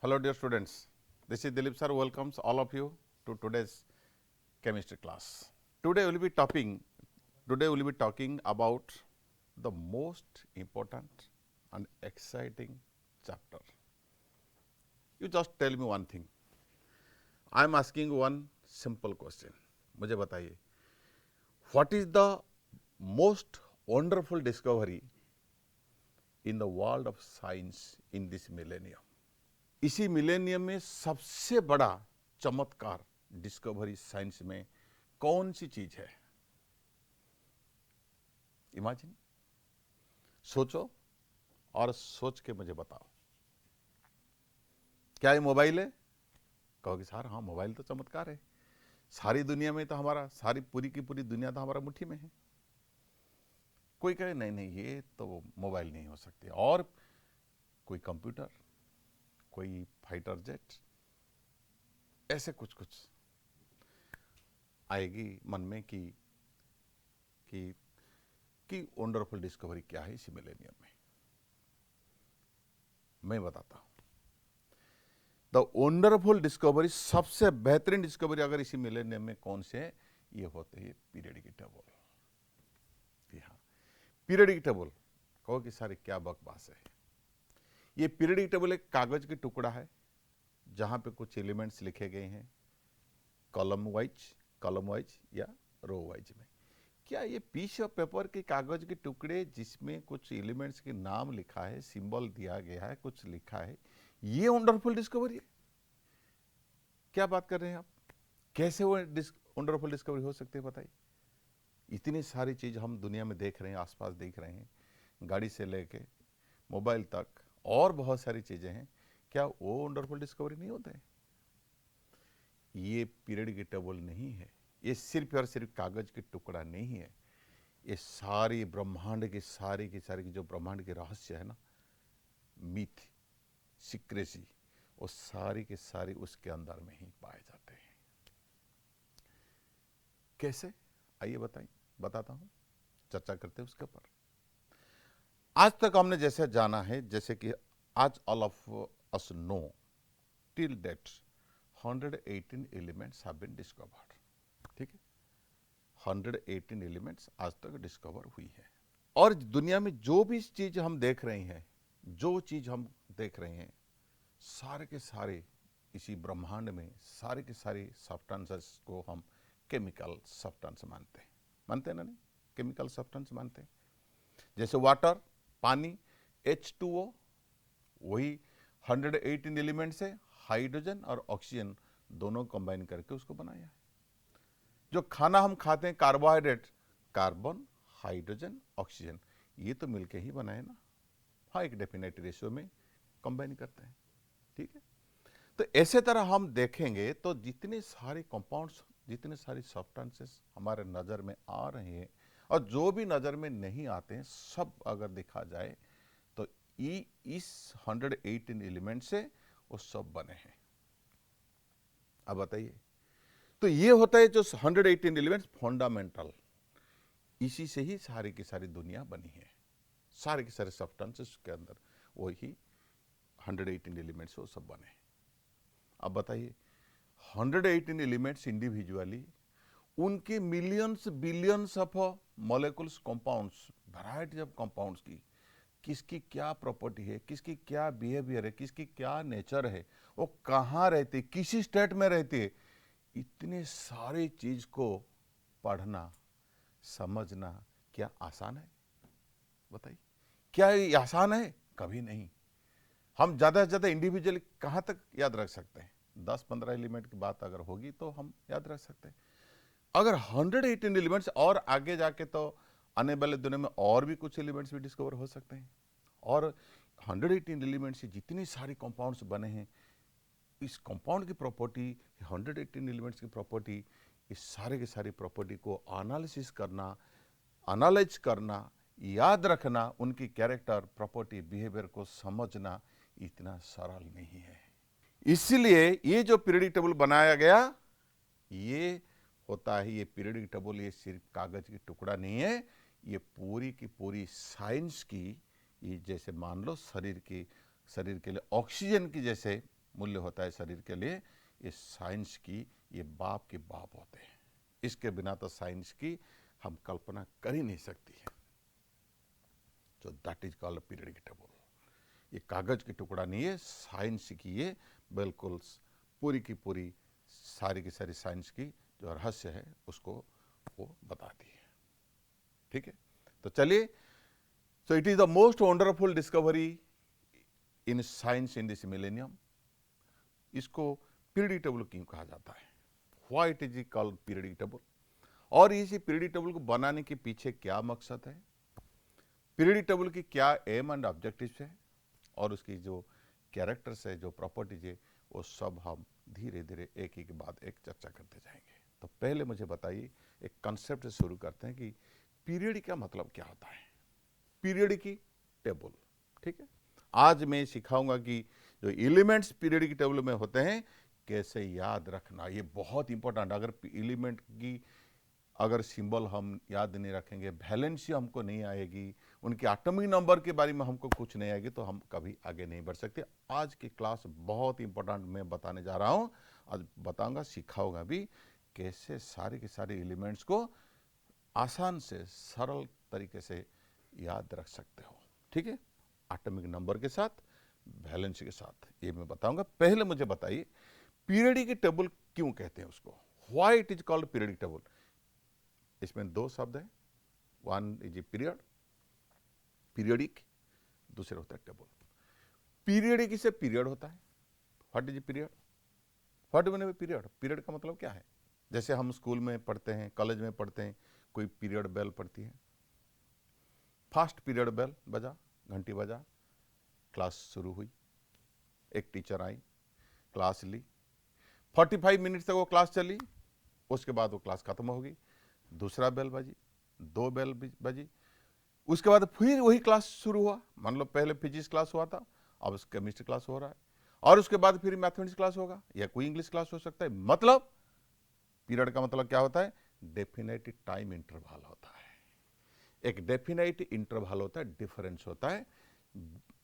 Hello dear students, this is Dilip sir welcomes all of you to today's chemistry class. Today we will be talking about the most important and exciting chapter. You just tell me one thing. I am asking one simple question. मुझे बताइए, what is the most wonderful discovery in the world of science in this millennium? इसी millennium में सबसे बड़ा चमत्कार discovery science में कौन सी चीज है? इमेजिन, सोचो और सोच के मुझे बताओ। क्या ये मोबाइल है? कहोगे सर हाँ मोबाइल तो चमत्कार है, सारी दुनिया में तो हमारा सारी पूरी की पूरी दुनिया तो हमारा मुट्ठी में है। कोई कहे नहीं नहीं ये तो मोबाइल नहीं हो सकती, और कोई कंप्यूटर, कोई फाइटर जेट, ऐसे कुछ कुछ आएगी मन में कि वंडरफुल डिस्कवरी क्या है इसी मिलेनियम में। मैं बताता हूं। द वंडरफुल डिस्कवरी, सबसे बेहतरीन डिस्कवरी अगर इसी मिलेनियम में कौन से है, ये होते हैं पीरियडिक टेबल। हाँ, पीरियडिक टेबल। कहो कि सारी क्या बकवास है। ये पीरियडिक टेबल एक कागज की टुकड़ा है जहां पे कुछ एलिमेंट्स लिखे गए हैं कॉलम वाइज या रो वाइज में। क्या ये पीस ऑफ पेपर के कागज के टुकड़े जिसमें कुछ एलिमेंट्स के नाम लिखा है, सिंबल दिया गया है, कुछ लिखा है, ये वंडरफुल डिस्कवरी है? क्या बात कर रहे हैं आप? कैसे वो वंडरफुल डिस्कवरी हो सकती है बताइए? इतनी सारी चीज हम दुनिया में देख रहे हैं, आसपास देख रहे हैं, गाड़ी से लेके मोबाइल तक और बहुत सारी चीजें हैं। क्या वो वंडरफुल डिस्कवरी नहीं होता है? ये पीरियडिक टेबल नहीं है, ये सिर्फ और सिर्फ कागज के टुकड़ा नहीं है। ये सारी ब्रह्मांड की सारी की जो ब्रह्मांड के रहस्य है ना, मिथ, सीक्रेसी, वो सारी के सारी उसके अंदर में ही पाए जाते हैं। कैसे? आइए बताता हूं, चर्चा करते हैं उसके ऊपर। आज तक हमने जैसे जाना है, जैसे कि आज all of us know till date 118 elements have been discovered. ठीक है, 118 एलिमेंट्स आज तक डिस्कवर हुई है। और दुनिया में जो भी चीज हम देख रहे हैं, सारे के सारे इसी ब्रह्मांड में सारे के सारे सब्सटेंसेस को हम केमिकल सब्सटेंस मानते हैं ना? नहीं, केमिकल सब्सटेंस मानते हैं। जैसे वाटर, पानी, H2O, वही 118 एलिमेंट से हाइड्रोजन और ऑक्सीजन दोनों कंबाइन करके उसको बनाया है। जो खाना हम खाते हैं, कार्बोहाइड्रेट, कार्बन, हाइड्रोजन, ऑक्सीजन, ये तो मिलके ही बना है ना। हाँ, एक डेफिनेट रेशियो में कंबाइन करते हैं। ठीक है, तो ऐसे तरह हम देखेंगे तो जितने सारे कंपाउंड्स, जितने सारे सब्सटेंसेस हमारे नजर में आ रहे हैं और जो भी नजर में नहीं आते हैं, सब अगर देखा जाए तो इस 118 एलिमेंट से वो सब बने हैं। अब बताइए, तो ये होता है जो 118 एलिमेंट्स फंडामेंटल, इसी से ही सारी की सारी दुनिया बनी है। सारे के सारे सब्सटेंसेस के अंदर वही 118 एलिमेंट्स वो सब बने हैं। अब बताइए, 118 एलिमेंट्स इंडिविजुअली, उनके millions billions of molecules, compounds, variety of compounds की किसकी क्या प्रॉपर्टी है, किसकी क्या बिहेवियर है, किसकी क्या नेचर है, वो कहाँ रहती है, किसी स्टेट में रहती है, इतने सारे चीज को पढ़ना, समझना क्या आसान है? बताइए, क्या ये आसान है? कभी नहीं। हम ज्यादा से ज्यादा इंडिविजुअली कहां तक याद रख सकते हैं? 10-15 एलिमेंट की बात अगर होगी तो हम याद रख सकते हैं। अगर 118 एलिमेंट्स, और आगे जाके तो आने वाले दिनों में और भी कुछ एलिमेंट्स भी डिस्कवर हो सकते हैं। और 118 एलिमेंट्स से जितनी सारी कंपाउंड्स बने हैं, इस कंपाउंड की प्रॉपर्टी, 118 एलिमेंट्स की प्रॉपर्टी, इस सारे के सारी प्रॉपर्टी को एनालिसिस करना, एनालाइज करना, याद रखना, उनकी कैरेक्टर, प्रॉपर्टी, बिहेवियर को समझना इतना सरल नहीं है। इसलिए ये जो पीरियडिक टेबल बनाया गया, ये होता है, ये पीरियडिक टेबल ये सिर्फ कागज की टुकड़ा नहीं है, ये पूरी की पूरी साइंस की, ये जैसे मान लो शरीर के लिए ऑक्सीजन की जैसे मूल्य होता है शरीर के लिए, ये साइंस की ये बाप के बाप होते हैं। इसके बिना तो साइंस की हम कल्पना कर ही नहीं सकती है। तो that is called periodic table. ये कागज की टुकड़ा नहीं है, साइंस की ये बिल्कुल पूरी की पूरी सारी की सारी साइंस की जो रहस्य है उसको वो बताती है। ठीक है, तो चलिए, so it is the most wonderful discovery in science in this millennium. इसको पीरियडिक टेबल क्यों कहा जाता है, why it is called periodic table, और इसी पीरियडिक टेबल को बनाने के पीछे क्या मकसद है, पीरियडिक टेबल की क्या एम एंड ऑब्जेक्टिव्स है, और उसकी जो कैरेक्टर्स है, जो प्रॉपर्टीज है, वो सब हम धीरे धीरे एक ही के बाद एक चर्चा करते जाएंगे। तो पहले मुझे बताइए, एक कंसेप्ट से शुरू करते हैं कि पीरियड का मतलब क्या होता है, पीरियड की टेबल। ठीक है, आज मैं सिखाऊंगा कि जो एलिमेंट्स पीरियड की टेबल में होते हैं कैसे याद रखना, ये बहुत इंपॉर्टेंट। अगर एलिमेंट की अगर सिंबल हम याद नहीं रखेंगे, वैलेंसी हमको नहीं आएगी, उनके एटॉमिक नंबर के बारे में हमको कुछ नहीं आएगी, तो हम कभी आगे नहीं बढ़ सकते। आज की क्लास बहुत इंपॉर्टेंट मैं बताने जा रहा हूँ, आज बताऊंगा, सिखाऊंगा भी कैसे सारे के सारे एलिमेंट्स को आसान से सरल तरीके से याद रख सकते हो। ठीक है, एटॉमिक नंबर के साथ, वैलेंसी के साथ, ये मैं बताऊंगा। पहले मुझे बताइए पीरियडिक टेबल क्यों कहते हैं उसको, why it is called periodic table. इसमें दो शब्द है, one is a period, periodic, दूसरे होता है टेबल। पीरियडिक से पीरियड होता है, what is a period, what mean period, period का मतलब क्या है। जैसे हम स्कूल में पढ़ते हैं, कॉलेज में पढ़ते हैं, कोई पीरियड बेल पड़ती है, फर्स्ट पीरियड बेल बजा, घंटी बजा, क्लास शुरू हुई, एक टीचर आई, क्लास ली, 45 मिनट तक वो क्लास चली, उसके बाद वो क्लास खत्म हो गई, दूसरा बेल बजी, दो बेल बजी, उसके बाद फिर वही क्लास शुरू हुआ। मान लो पहले फिजिक्स क्लास हुआ था, अब केमिस्ट्री क्लास हो रहा है, और उसके बाद फिर मैथमेटिक्स क्लास होगा, या कोई इंग्लिश क्लास हो सकता है। मतलब पीरियड का मतलब क्या होता है, डेफिनेट टाइम इंटरवल होता है, एक डेफिनेट इंटरवल होता है, डिफरेंस होता है,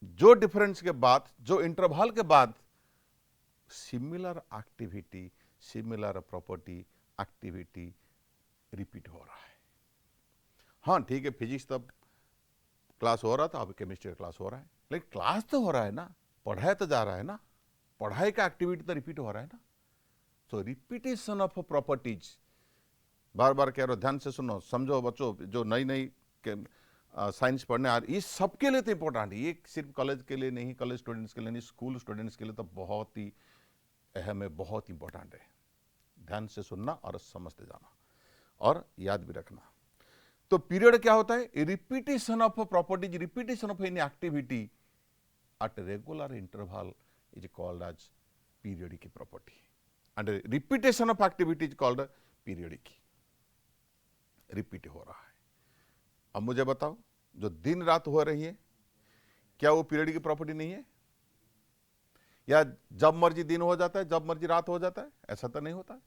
जो डिफरेंस के बाद, जो इंटरवल के बाद similar activity, similar property activity repeat हो रहा है। हाँ ठीक है, फिजिक्स तब क्लास हो रहा था, अब केमिस्ट्री क्लास हो रहा है, लेकिन क्लास तो हो रहा है ना, पढ़ाया तो जा रहा है ना, पढ़ाई का एक्टिविटी तो रिपीट हो रहा है ना। तो रिपीटेशन ऑफ प्रॉपर्टीज, बार बार कह रहा हूं, ध्यान से सुनो, समझो बच्चों, जो नई नई साइंस पढ़ने आ रही, ये सबके लिए तो इंपॉर्टेंट है, ये सिर्फ कॉलेज के लिए नहीं, कॉलेज स्टूडेंट्स के लिए नहीं, स्कूल स्टूडेंट्स के लिए तो बहुत ही अहम है, बहुत इंपॉर्टेंट है। ध्यान से सुनना और समझते जाना और याद भी रखना। तो पीरियड क्या होता है, repetition of properties, repetition of any activity at regular interval is called as periodic property, and repetition of activity is called periodic। Repeat हो रहा है। अब मुझे बताओ, जो दिन रात हो रही है, क्या वो पीरियड की प्रॉपर्टी नहीं है, या जब मर्जी दिन हो जाता है, जब मर्जी रात हो जाता है, ऐसा तो नहीं होता है,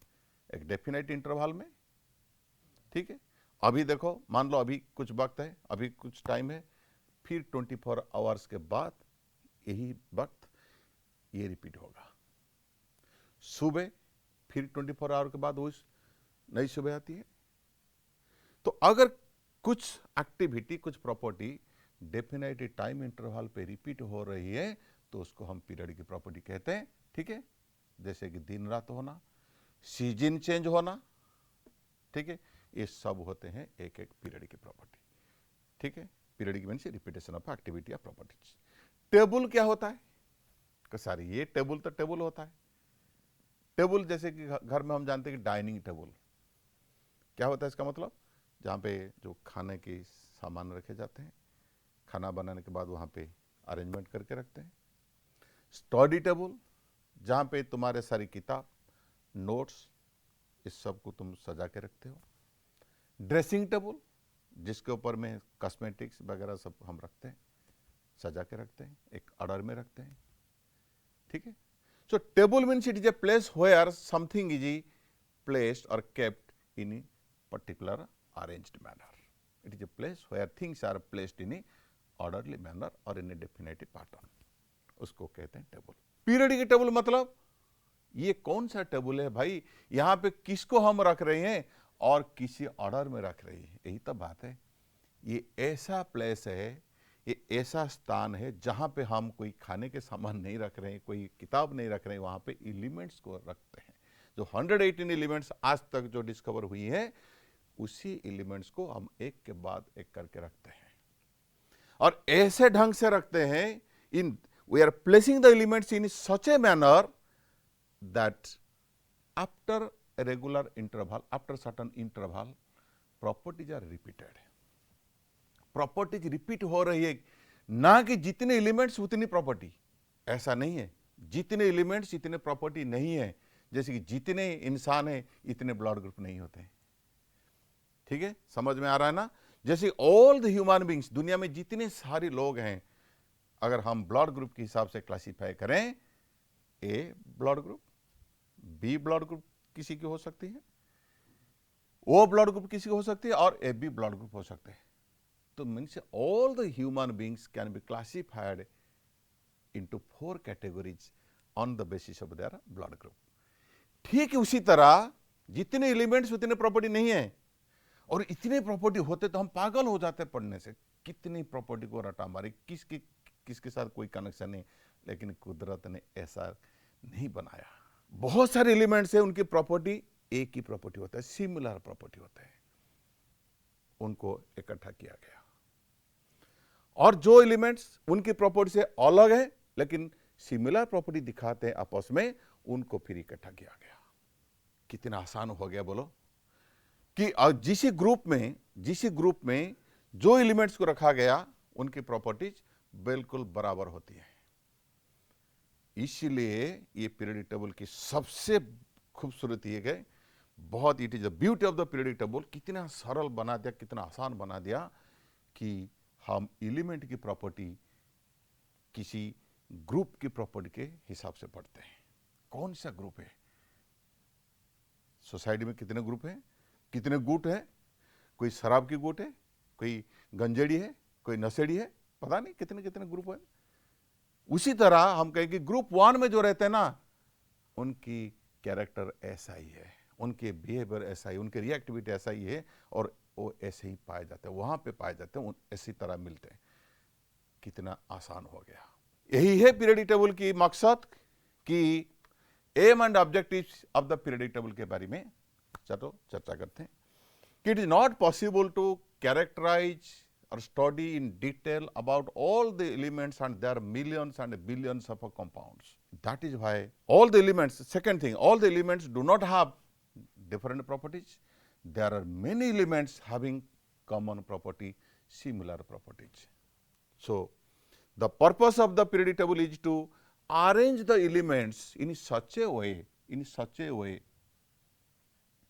एक डेफिनेट इंटरवल में। ठीक है, अभी देखो, मान लो अभी कुछ वक्त है, अभी कुछ टाइम है, फिर 24 आवर्स के बाद यही वक्त ये रिपीट होगा। सुबह फिर 24 आवर के बाद वो नई सुबह आती है। तो अगर कुछ एक्टिविटी, कुछ प्रॉपर्टी डेफिनेट टाइम इंटरवल पे रिपीट हो रही है, तो उसको हम पीरियड की प्रॉपर्टी कहते हैं। ठीक है, जैसे कि दिन रात होना, सीजन चेंज होना, ठीक है, ये सब होते हैं एक एक पीरियड की प्रॉपर्टी। ठीक है, पीरियड की मीन्स रिपीटेशन ऑफ एक्टिविटी या प्रॉपर्टीज। टेबल क्या होता है, सारी ये टेबल तो टेबल होता है। टेबल जैसे कि घर में हम जानते हैं कि डाइनिंग टेबल क्या होता है, इसका मतलब जहाँ पे जो खाने के सामान रखे जाते हैं, खाना बनाने के बाद वहाँ पे अरेंजमेंट करके रखते हैं। स्टडी टेबल जहाँ पे तुम्हारे सारी किताब, नोट्स, इस सब को तुम सजा के रखते हो। ड्रेसिंग टेबल जिसके ऊपर में कॉस्मेटिक्स वगैरह सब हम रखते हैं, सजा के रखते हैं, एक ऑर्डर में रखते हैं। ठीक है, so table means it is a place where something is placed or kept in a particular arranged manner. It is a place where things are placed in a orderly manner or in a definite pattern. उसको कहते हैं table. Periodic table मतलब ये कौन सा table है भाई, यहां पे किसको हम रख रहे हैं और किसी ऑर्डर में रख रहे हैं, यही तो बात है। ये ऐसा प्लेस है, ये ऐसा स्थान है जहां पे हम कोई खाने के सामान नहीं रख रहे हैं, कोई किताब नहीं रख रहे हैं, वहां पे एलिमेंट्स को रखते हैं। जो 118 एलिमेंट्स आज तक जो डिस्कवर हुई है, उसी एलिमेंट्स को हम एक के बाद एक करके रखते हैं और ऐसे ढंग से रखते हैं, in we are placing the elements in such a manner that after a regular interval, after certain interval, properties are repeated. Properties repeat हो रही है, ना कि जितने एलिमेंट्स उतनी प्रॉपर्टी, ऐसा नहीं है। जितने एलिमेंट्स इतने प्रॉपर्टी नहीं है, जैसे कि जितने इंसान है इतने ब्लड ग्रुप नहीं होते। ठीक है, समझ में आ रहा है ना? जैसे ऑल द ह्यूमन बींग्स, दुनिया में जितने सारे लोग हैं, अगर हम ब्लड ग्रुप के हिसाब से क्लासीफाई करें, A blood group, B blood group किसी की हो सकती है, ओ ब्लड ग्रुप किसी की हो सकती है और ए बी ब्लड ग्रुप हो सकते हैं। तो means all the human beings can be classified into 4 categories on the basis of their blood group. ठीक उसी तरह जितने एलिमेंट्स उतने प्रॉपर्टी नहीं है, और इतने प्रॉपर्टी होते तो हम पागल हो जाते पढ़ने से। कितनी प्रॉपर्टी को रटा मारे, किसके साथ कोई कनेक्शन नहीं, लेकिन कुदरत ने ऐसा नहीं बनाया। बहुत सारे एलिमेंट्स है, उनकी प्रॉपर्टी एक ही प्रॉपर्टी होता है, सिमिलर प्रॉपर्टी होता है, उनको इकट्ठा किया गया। और जो एलिमेंट्स उनकी प्रॉपर्टी से अलग है लेकिन सिमिलर प्रॉपर्टी दिखाते हैं आपस में, उनको फिर इकट्ठा किया गया। कितना आसान हो गया बोलो, कि जिस ग्रुप में जो एलिमेंट्स को रखा गया उनकी प्रॉपर्टीज बिल्कुल बराबर होती है। इसलिए ये पीरियडिक टेबल की सबसे खूबसूरती है, बहुत, it is the beauty of the periodic table. कितना सरल बना दिया, कितना आसान बना दिया कि हम एलिमेंट की प्रॉपर्टी किसी ग्रुप की प्रॉपर्टी के हिसाब से पढ़ते हैं। कौन सा ग्रुप है, सोसाइटी में कितने ग्रुप हैं, कितने गुट है, कोई शराब की गुट है, कोई गंजेड़ी है, कोई नशेड़ी है, पता नहीं कितने कितने ग्रुप है। उसी तरह हम कहें कि ग्रुप 1 में जो रहते हैं ना, उनकी कैरेक्टर ऐसा ही है, उनके बिहेवियर ऐसा ही, उनके रिएक्टिविटी ऐसा ही है, और वो ऐसे ही पाए जाते हैं, वहां पे पाए जाते हैं, ऐसी तरह मिलते हैं। कितना आसान हो गया। यही है पीरियडिक टेबल की मकसद, कि aim and objectives of the periodic table के बारे में चलो चर्चा करते हैं। कि it is not possible to characterise or study in detail about all the elements, and there are millions and billions of compounds. That is why all the elements, second thing, all the elements do not have different properties. There are many elements having common property, similar properties. So the purpose of the periodic table is to arrange the elements in such a way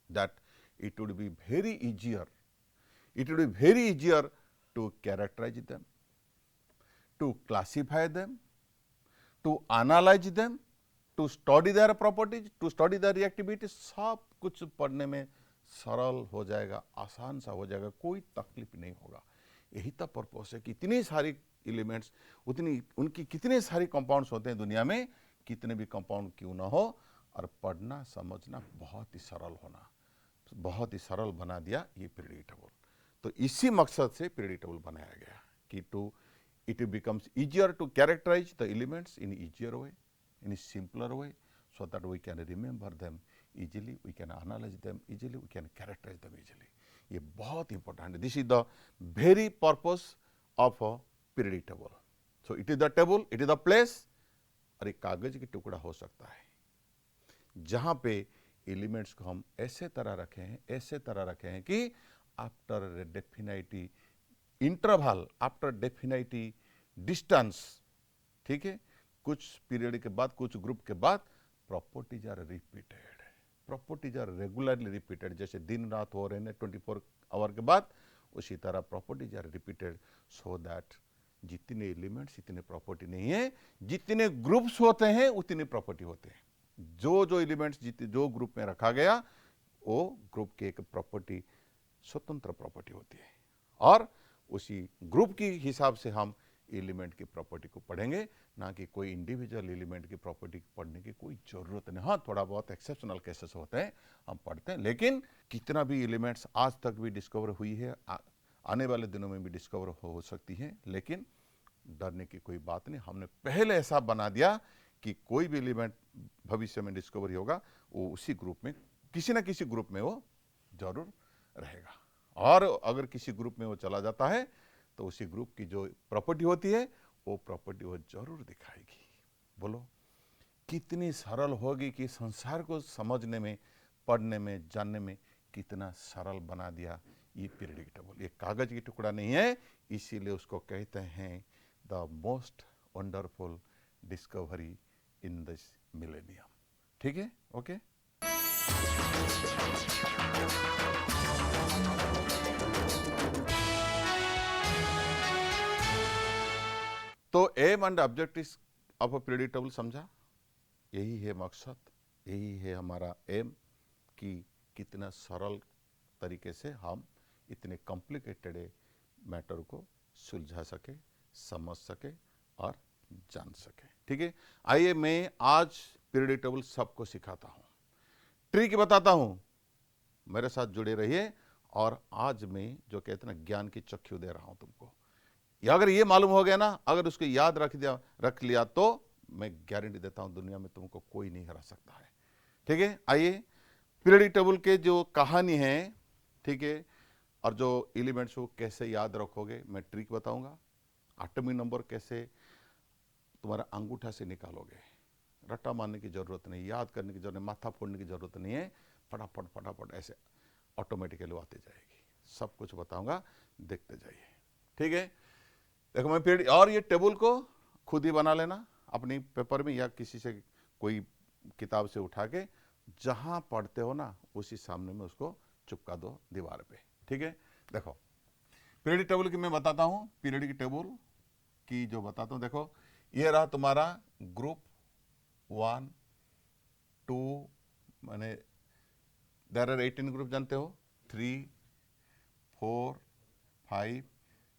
that it would be very easier to characterize them, to classify them, to analyze them, to study their properties, to study their reactivity। सब कुछ पढ़ने में सरल हो जाएगा, आसान सा हो जाएगा, कोई तकलीफ नहीं होगा। यही तो पर्पस है कि इतनी सारी एलिमेंट्स, उनकी कितने सारे कंपाउंड्स होते हैं दुनिया में, कितने भी कंपाउंड क्यों ना हो, और पढ़ना समझना बहुत ही सरल बना दिया ये पीरियडिक टेबल। तो इसी मकसद से पीरियडिक टेबल बनाया गया कि it becomes easier to characterize the elements in easier way, in a simpler way, so that we can remember them easily, we can analyze them easily, we can characterize them easily। ये बहुत important है। This is the very purpose of a periodic table. So it is the table, it is the place, और एक कागज की टुकड़ा हो सकता है जहां पे एलिमेंट्स को हम ऐसे तरह रखे हैं कि आफ्टर डेफिनाइटी इंटरवल, आफ्टर डेफिनाइटी डिस्टेंस, ठीक है, कुछ पीरियड के बाद, कुछ ग्रुप के बाद, properties are repeated, properties are regularly repeated. जैसे दिन रात हो रहे हैं 24 आवर के बाद, उसी तरह properties are repeated, so that जितने एलिमेंट्स इतने प्रॉपर्टी नहीं है, जितने ग्रुप्स होते हैं उतनी प्रॉपर्टी होते हैं। जो एलिमेंट्स जो ग्रुप में रखा गया, वो ग्रुप की एक प्रॉपर्टी, स्वतंत्र प्रॉपर्टी होती है, और उसी ग्रुप के हिसाब से हम एलिमेंट की प्रॉपर्टी को पढ़ेंगे, ना कि कोई इंडिविजुअल एलिमेंट की प्रॉपर्टी पढ़ने की कोई जरूरत नहीं। हाँ, थोड़ा बहुत एक्सेप्शनल केसेस होते हैं हम पढ़ते हैं, लेकिन कितना भी एलिमेंट्स आज तक भी डिस्कवर हुई है, आने वाले दिनों में भी डिस्कवर हो सकती है, लेकिन डरने की कोई बात नहीं। हमने पहले ऐसा बना दिया कि कोई भी एलिमेंट भविष्य में डिस्कवरी होगा वो उसी ग्रुप में, किसी ना किसी ग्रुप में वो जरूर रहेगा। और अगर किसी ग्रुप में वो चला जाता है तो उसी ग्रुप की जो प्रॉपर्टी होती है वो प्रॉपर्टी वो जरूर दिखाएगी। बोलो कितनी सरल होगी कि संसार को समझने में, पढ़ने में, जानने में कितना सरल बना दिया ये पीरियडिक टेबल। ये कागज की टुकड़ा नहीं है, इसीलिए उसको कहते हैं the most wonderful discovery in this millennium. ठीक है, ओके। तो aim and objective of a periodic table समझा, यही है मकसद, यही है हमारा एम कि कितना सरल तरीके से हम इतने कॉम्प्लिकेटेड मैटर को सुलझा सके, समझ सके और जान सके। ठीक है, आइए मैं आज पीरियडिक टेबल सबको सिखाता हूँ, ट्रिक बताता हूँ, मेरे साथ जुड़े रहिए। और आज मैं जो कहते हैं ना ज्ञान की चक्षु दे रहा हूँ तुमको, अगर ये मालूम हो गया ना, अगर उसको याद रख लिया तो मैं गारंटी देता हूं दुनिया में तुमको कोई नहीं हरा सकता है। ठीक है, आइए पीरियडिक टेबल के जो कहानी है, ठीक है, और जो एलिमेंट्स को कैसे याद रखोगे मैं ट्रिक बताऊंगा। एटॉमिक नंबर कैसे तुम्हारा अंगूठा से निकालोगे, रट्टा मारने की जरूरत नहीं, याद करने की जरूरत नहीं, माथा फोड़ने की जरूरत नहीं है, फटाफट फटाफट ऐसे ऑटोमेटिकली आती जाएगी। सब कुछ बताऊंगा, देखते जाइए। ठीक है, देखो मैं पीरियड, और ये टेबल को खुद ही बना लेना अपनी पेपर में या किसी से कोई किताब से उठा के, जहां पढ़ते हो ना उसी सामने में उसको चिपका दो दीवार पे। ठीक है, देखो पीरियडिक टेबल की मैं बताता हूं, पीरियडिक टेबल की जो बताता हूं, देखो ये रहा तुम्हारा ग्रुप 1 2, माने देयर आर 18 ग्रुप, जानते हो, 3 4 5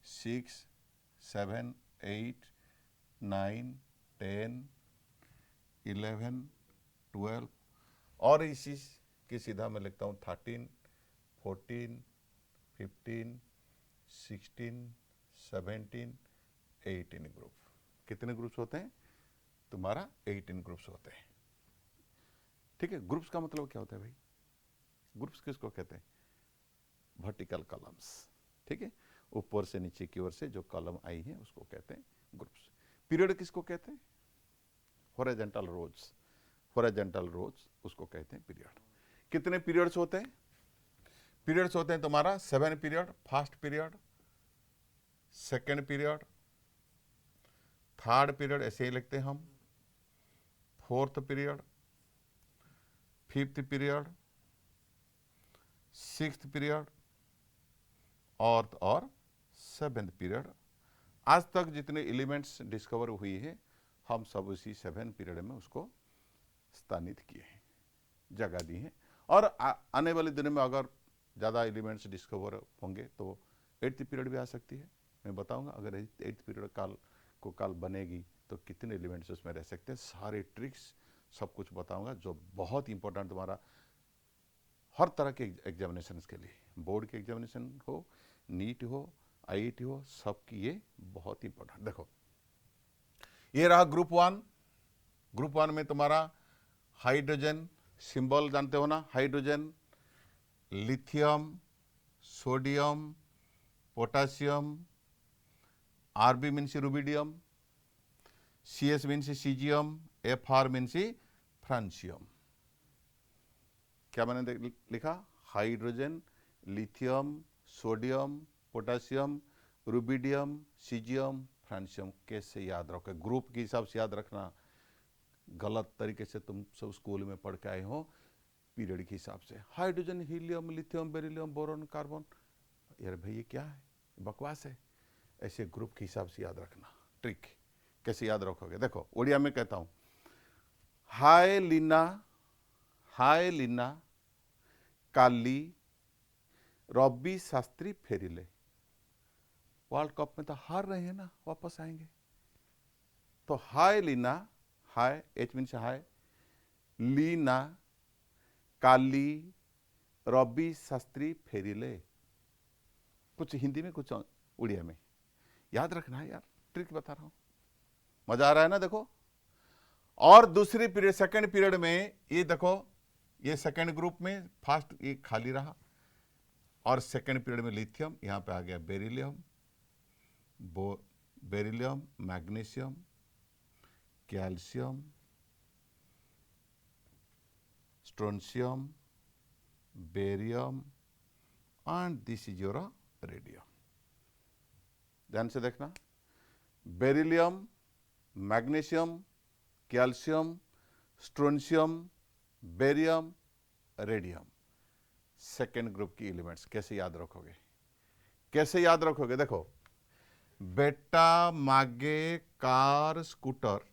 6 7 8 9 10 11 12, और इसी की सीधा मैं लिखता हूँ 13 14 15 16 17 18 ग्रुप। कितने ग्रुप्स होते हैं तुम्हारा? 18 ग्रुप्स होते हैं। ठीक है, ग्रुप्स का मतलब क्या होता है भाई? ग्रुप्स किसको कहते हैं? Vertical columns. ठीक है, ऊपर से नीचे की ओर से जो कॉलम आई है उसको कहते हैं ग्रुप्स। पीरियड किसको कहते हैं? हॉरिजॉन्टल रोज, हॉरिजॉन्टल रोज उसको कहते हैं पीरियड। कितने पीरियड्स होते हैं? पीरियड्स होते हैं तुम्हारा 7 period, first period, second period, third period ऐसे ही लिखते हैं हम, fourth period, fifth period, sixth period और सेवेंथ पीरियड। आज तक जितने एलिमेंट्स डिस्कवर हुई है हम सब उसी 7 पीरियड में उसको स्थानित किए हैं, जगह दी है। और आने वाले दिनों में अगर ज़्यादा एलिमेंट्स डिस्कवर होंगे तो 8th पीरियड भी आ सकती है, मैं बताऊंगा। अगर 8th पीरियड काल बनेगी तो कितने एलिमेंट्स उसमें रह सकते हैं, सारे ट्रिक्स सब कुछ बताऊंगा, जो बहुत इंपॉर्टेंट तुम्हारा हर तरह के एग्जामिनेशन के लिए, बोर्ड के एग्जामिनेशन हो, नीट हो, IIT हो, सबकी ये बहुत इंपॉर्टेंट। देखो ये रहा ग्रुप 1। ग्रुप 1 में तुम्हारा हाइड्रोजन, सिंबल जानते हो ना, hydrogen, lithium, sodium, potassium, RB means rubidium, CS means caesium, FR means francium. क्या मैंने लिखा? Hydrogen, lithium, sodium, potassium, rubidium, caesium, francium. कैसे याद रखोगे? ग्रुप के हिसाब से याद रखना, गलत तरीके से तुम सब स्कूल में पढ़ के आए हो पीरियड के हिसाब से। Hydrogen, helium, lithium, beryllium, boron, carbon, यार भाई ये क्या है, बकवास है। ऐसे ग्रुप के हिसाब से याद रखना। ट्रिक कैसे याद रखोगे? देखो उड़िया में कहता हूं, हाय लीना काली रवि शास्त्री फेरिले। वर्ल्ड कप में तो हार रहे हैं ना, वापस आएंगे। तो हाय लीना, हाय एच मीन्स हाय, लीना काली रवि शास्त्री फेरिले। कुछ हिंदी में कुछ उड़िया में, याद रखना है यार, ट्रिक बता रहा हूं, मजा आ रहा है ना। देखो, और दूसरी पीरियड सेकंड पीरियड में ये देखो, ये सेकंड ग्रुप में फर्स्ट ये खाली रहा, और सेकंड पीरियड में लिथियम, यहां पे आ गया beryllium, beryllium, magnesium, calcium, strontium, barium, and this is your radium. ध्यान से देखना, beryllium, magnesium, calcium, strontium, barium, radium, second group की एलिमेंट्स। कैसे याद रखोगे, कैसे याद रखोगे? देखो, बेटा मागे कार स्कूटर,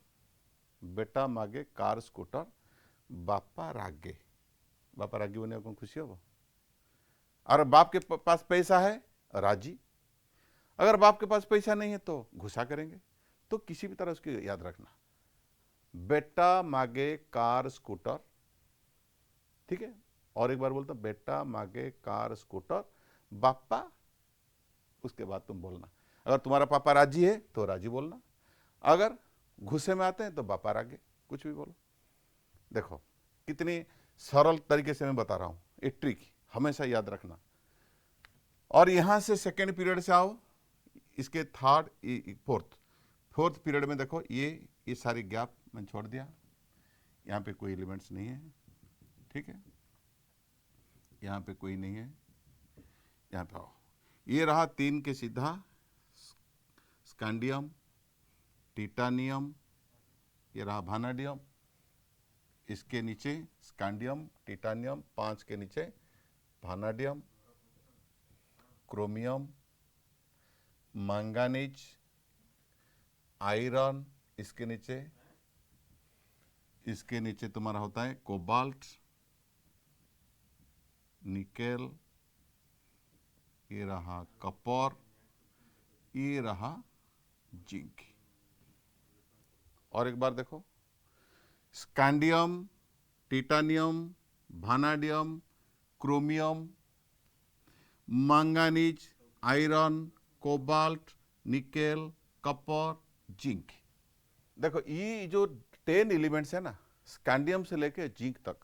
बेटा मागे कार स्कूटर, बापा रागे। बापा रागी होने को खुशी हो, और बाप के पास पैसा है, राजी। अगर बाप के पास पैसा नहीं है तो गुस्सा करेंगे। तो किसी भी तरह उसकी याद रखना, बेटा मागे कार स्कूटर, ठीक है। और एक बार बोलता, बेटा मागे कार स्कूटर, बापा, उसके बाद तुम बोलना। अगर तुम्हारा पापा राजी है तो राजी बोलना, अगर गुस्से में आते हैं तो बापा रागे, कुछ भी बोलो। देखो कितनी सरल तरीके से मैं बता रहा हूं, ये ट्रिक हमेशा याद रखना। और यहां से सेकेंड पीरियड से आओ, इसके थर्ड फोर्थ पीरियड में देखो, ये सारी गैप मैंने छोड़ दिया, यहां पे कोई एलिमेंट्स नहीं है, ठीक है, यहां पे कोई नहीं है। यहां पे आओ, ये रहा 3 के सीधा, स्कैंडियम, टिटानियम, ये रहा भानाडियम, इसके नीचे स्कैंडियम, टिटानियम, 5 के नीचे भानाडियम, क्रोमियम, मैंगनीज, आयरन, इसके नीचे तुम्हारा होता है कोबाल्ट, निकेल, ये रहा कॉपर, ये रहा जिंक। और एक बार देखो, scandium, titanium, vanadium, chromium, manganese, iron, cobalt, nickel, copper, zinc. देखो ये जो 10 एलिमेंट्स है ना, स्कैंडियम से लेके जिंक तक,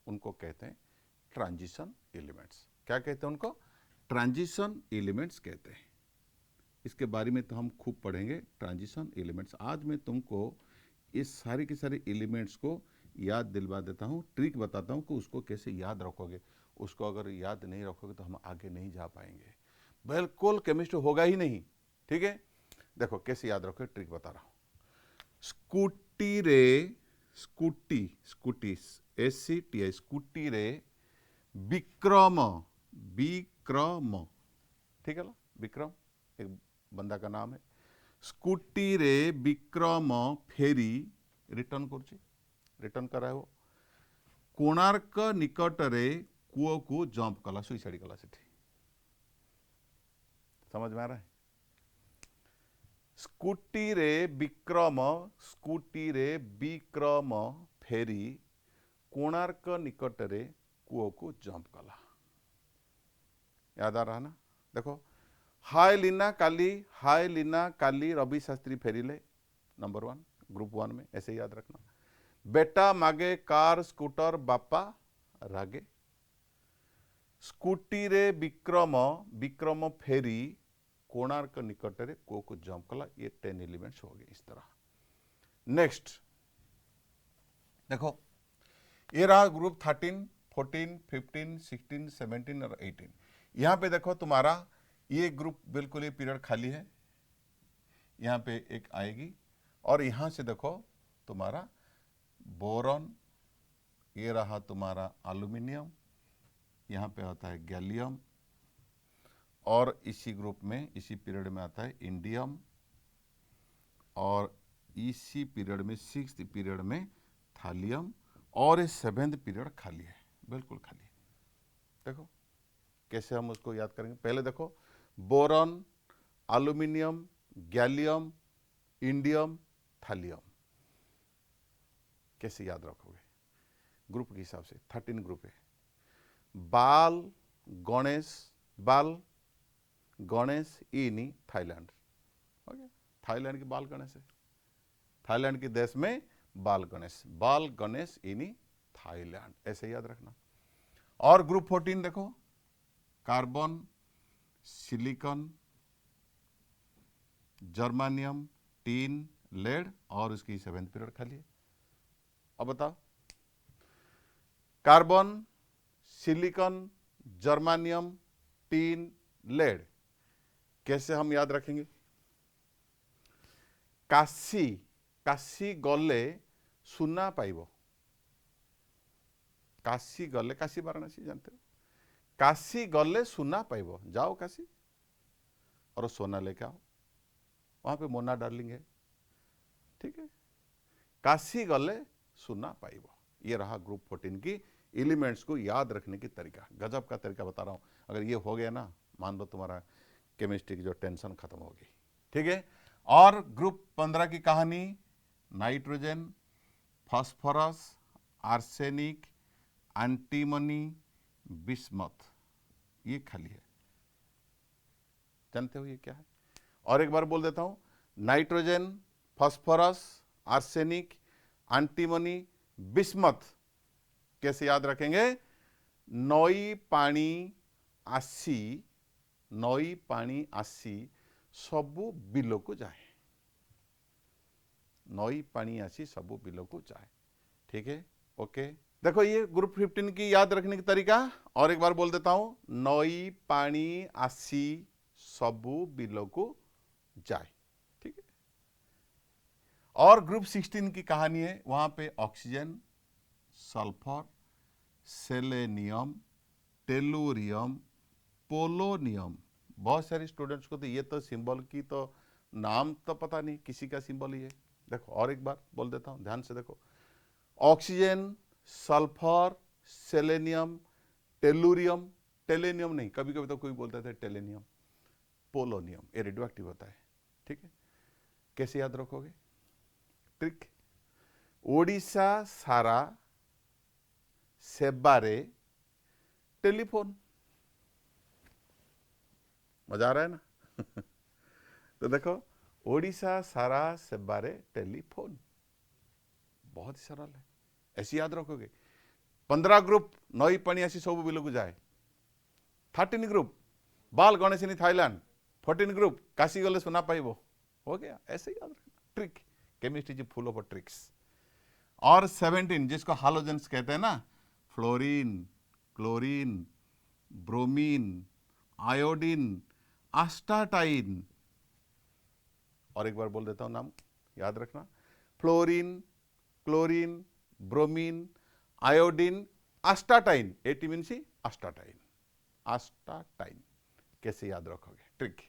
उनको कहते हैं ट्रांजिशन एलिमेंट्स। क्या कहते हैं उनको? ट्रांजिशन एलिमेंट्स कहते हैं। इसके बारे में तो हम खूब पढ़ेंगे, ट्रांजिशन एलिमेंट्स। आज मैं तुमको इस सारे के सारे एलिमेंट्स को याद दिलवा देता हूँ, ट्रिक बताता हूँ कि उसको कैसे याद रखोगे। उसको अगर याद नहीं रखोगे तो हम आगे नहीं जा पाएंगे, बिल्कुल केमिस्ट्री होगा ही नहीं, ठीक है। देखो कैसे याद रखोगे, ट्रिक बता रहा हूँ। स्कूटी रे, स्कूटी SCTI, स्कूटी रे विक्रम, ठीक है ना, विक्रम एक बंदा का नाम है। स्कूटी रे विक्रम फेरी रिटर्न कराए वो कोणार्क निकट रे कुओ को जंप कला, सुइसाइड कला सेठी। समझ में आ रहा है? स्कूटी रे विक्रम फेरी कोणार्क निकट रे कुओ को जंप कला। याद आ रहा ना? देखो, हाय लीना काली रवि शास्त्री फेरिले, नंबर 1 ग्रुप 1 में, ऐसे याद रखना। बेटा मागे कार स्कूटर, बापा रागे। स्कूटी रे विक्रम फेरी कोणार्क निकट रे को जंप कला। ये 10 एलिमेंट्स हो गए इस तरह। नेक्स्ट देखो, ये रहा ग्रुप 13, 14, 15, 16, 17 और 18। यहां पे देखो तुम्हारा ये ग्रुप बिल्कुल ये पीरियड खाली है, यहां पे एक आएगी। और यहां से देखो तुम्हारा बोरॉन, ये रहा तुम्हारा एल्यूमिनियम, यहां पे होता है गैलियम, और इसी ग्रुप में इसी पीरियड में आता है इंडियम, और इसी पीरियड में 6th पीरियड में थालियम, और ये 7th पीरियड खाली है, बिल्कुल खाली है। देखो कैसे हम उसको याद करेंगे। पहले देखो, boron, aluminium, gallium, indium, thallium. कैसे याद रखोगे? ग्रुप के हिसाब से 13 ग्रुप है। बाल Ganesh in Thailand. Okay, Thailand की बाल गणेश है, थाईलैंड के देश में बाल गणेश इन थाईलैंड, ऐसे याद रखना। और ग्रुप 14 देखो, carbon, silicon, germanium, tin, lead और उसकी 7th पीरियड खाली है। अब बताओ, carbon, silicon, germanium, tin, lead कैसे हम याद रखेंगे? काशी गले सुना पाइब। काशी गले, काशी वाराणसी जानते हो, काशी गले सुना पाइब। जाओ काशी और सोना लेके आओ, वहां पे मोना डार्लिंग है, ठीक है। काशी गले सुना पाइब। ये रहा ग्रुप 14 की एलिमेंट्स को याद रखने की तरीका। गजब का तरीका बता रहा हूं। अगर ये हो गया ना, मान लो तुम्हारा केमिस्ट्री की जो टेंशन खत्म होगी, ठीक है। और ग्रुप 15 की कहानी, nitrogen, phosphorus, arsenic, antimony, bismuth, ये खाली है। जानते हो ये क्या है? और एक बार बोल देता हूं, nitrogen, phosphorus, arsenic, antimony, bismuth कैसे याद रखेंगे? नई पानी आसी सबू बिल को जाए। नई पानी आसी सबू बिल को जाए, ठीक है। ओके, देखो ये ग्रुप 15 की याद रखने की तरीका। और एक बार बोल देता हूं, नई पानी आसी सबू बिल को जाए, ठीक है। और ग्रुप 16 की कहानी है, वहां पे oxygen, sulphur, selenium, tellurium, polonium. बहुत सारे स्टूडेंट्स को तो ये तो सिंबल की तो नाम तो पता नहीं, किसी का सिंबल ही है। देखो और एक बार बोल देता हूं, ध्यान से देखो, ऑक्सीजन, सल्फर, सेलेनियम, टेलुरियम, टेलेनियम नहीं, कभी कभी तो कोई बोलता था टेलेनियम, पोलोनियम, ये रेडियो एक्टिव होता है, ठीक है। कैसे याद रखोगे? ट्रिक, ओडिशा सारा सेबारे टेलीफोन। मजा आ रहा है ना? तो देखो, ओडिशा सारा सेबारे टेलीफोन, बहुत ही सरल है, ऐसे याद रखोगे। 15 ग्रुप, नई पानी आसी सब बिल को जाए। 13 group, Bal Ganesh in Thailand. 14 group, Kashi गले सुना पाइब। हो गया, ऐसे याद रखना। Trick, chemistry is full of tricks. और 17 जिसको हालोजेंस कहते हैं ना, fluorine, chlorine, bromine, iodine, astatine. और एक बार बोल देता हूं नाम, याद रखना, fluorine, chlorine, bromine, iodine, astatine. एटी मीन सी एस्टाटाइन, एस्टाटाइन। कैसे याद रखोगे? ट्रिक,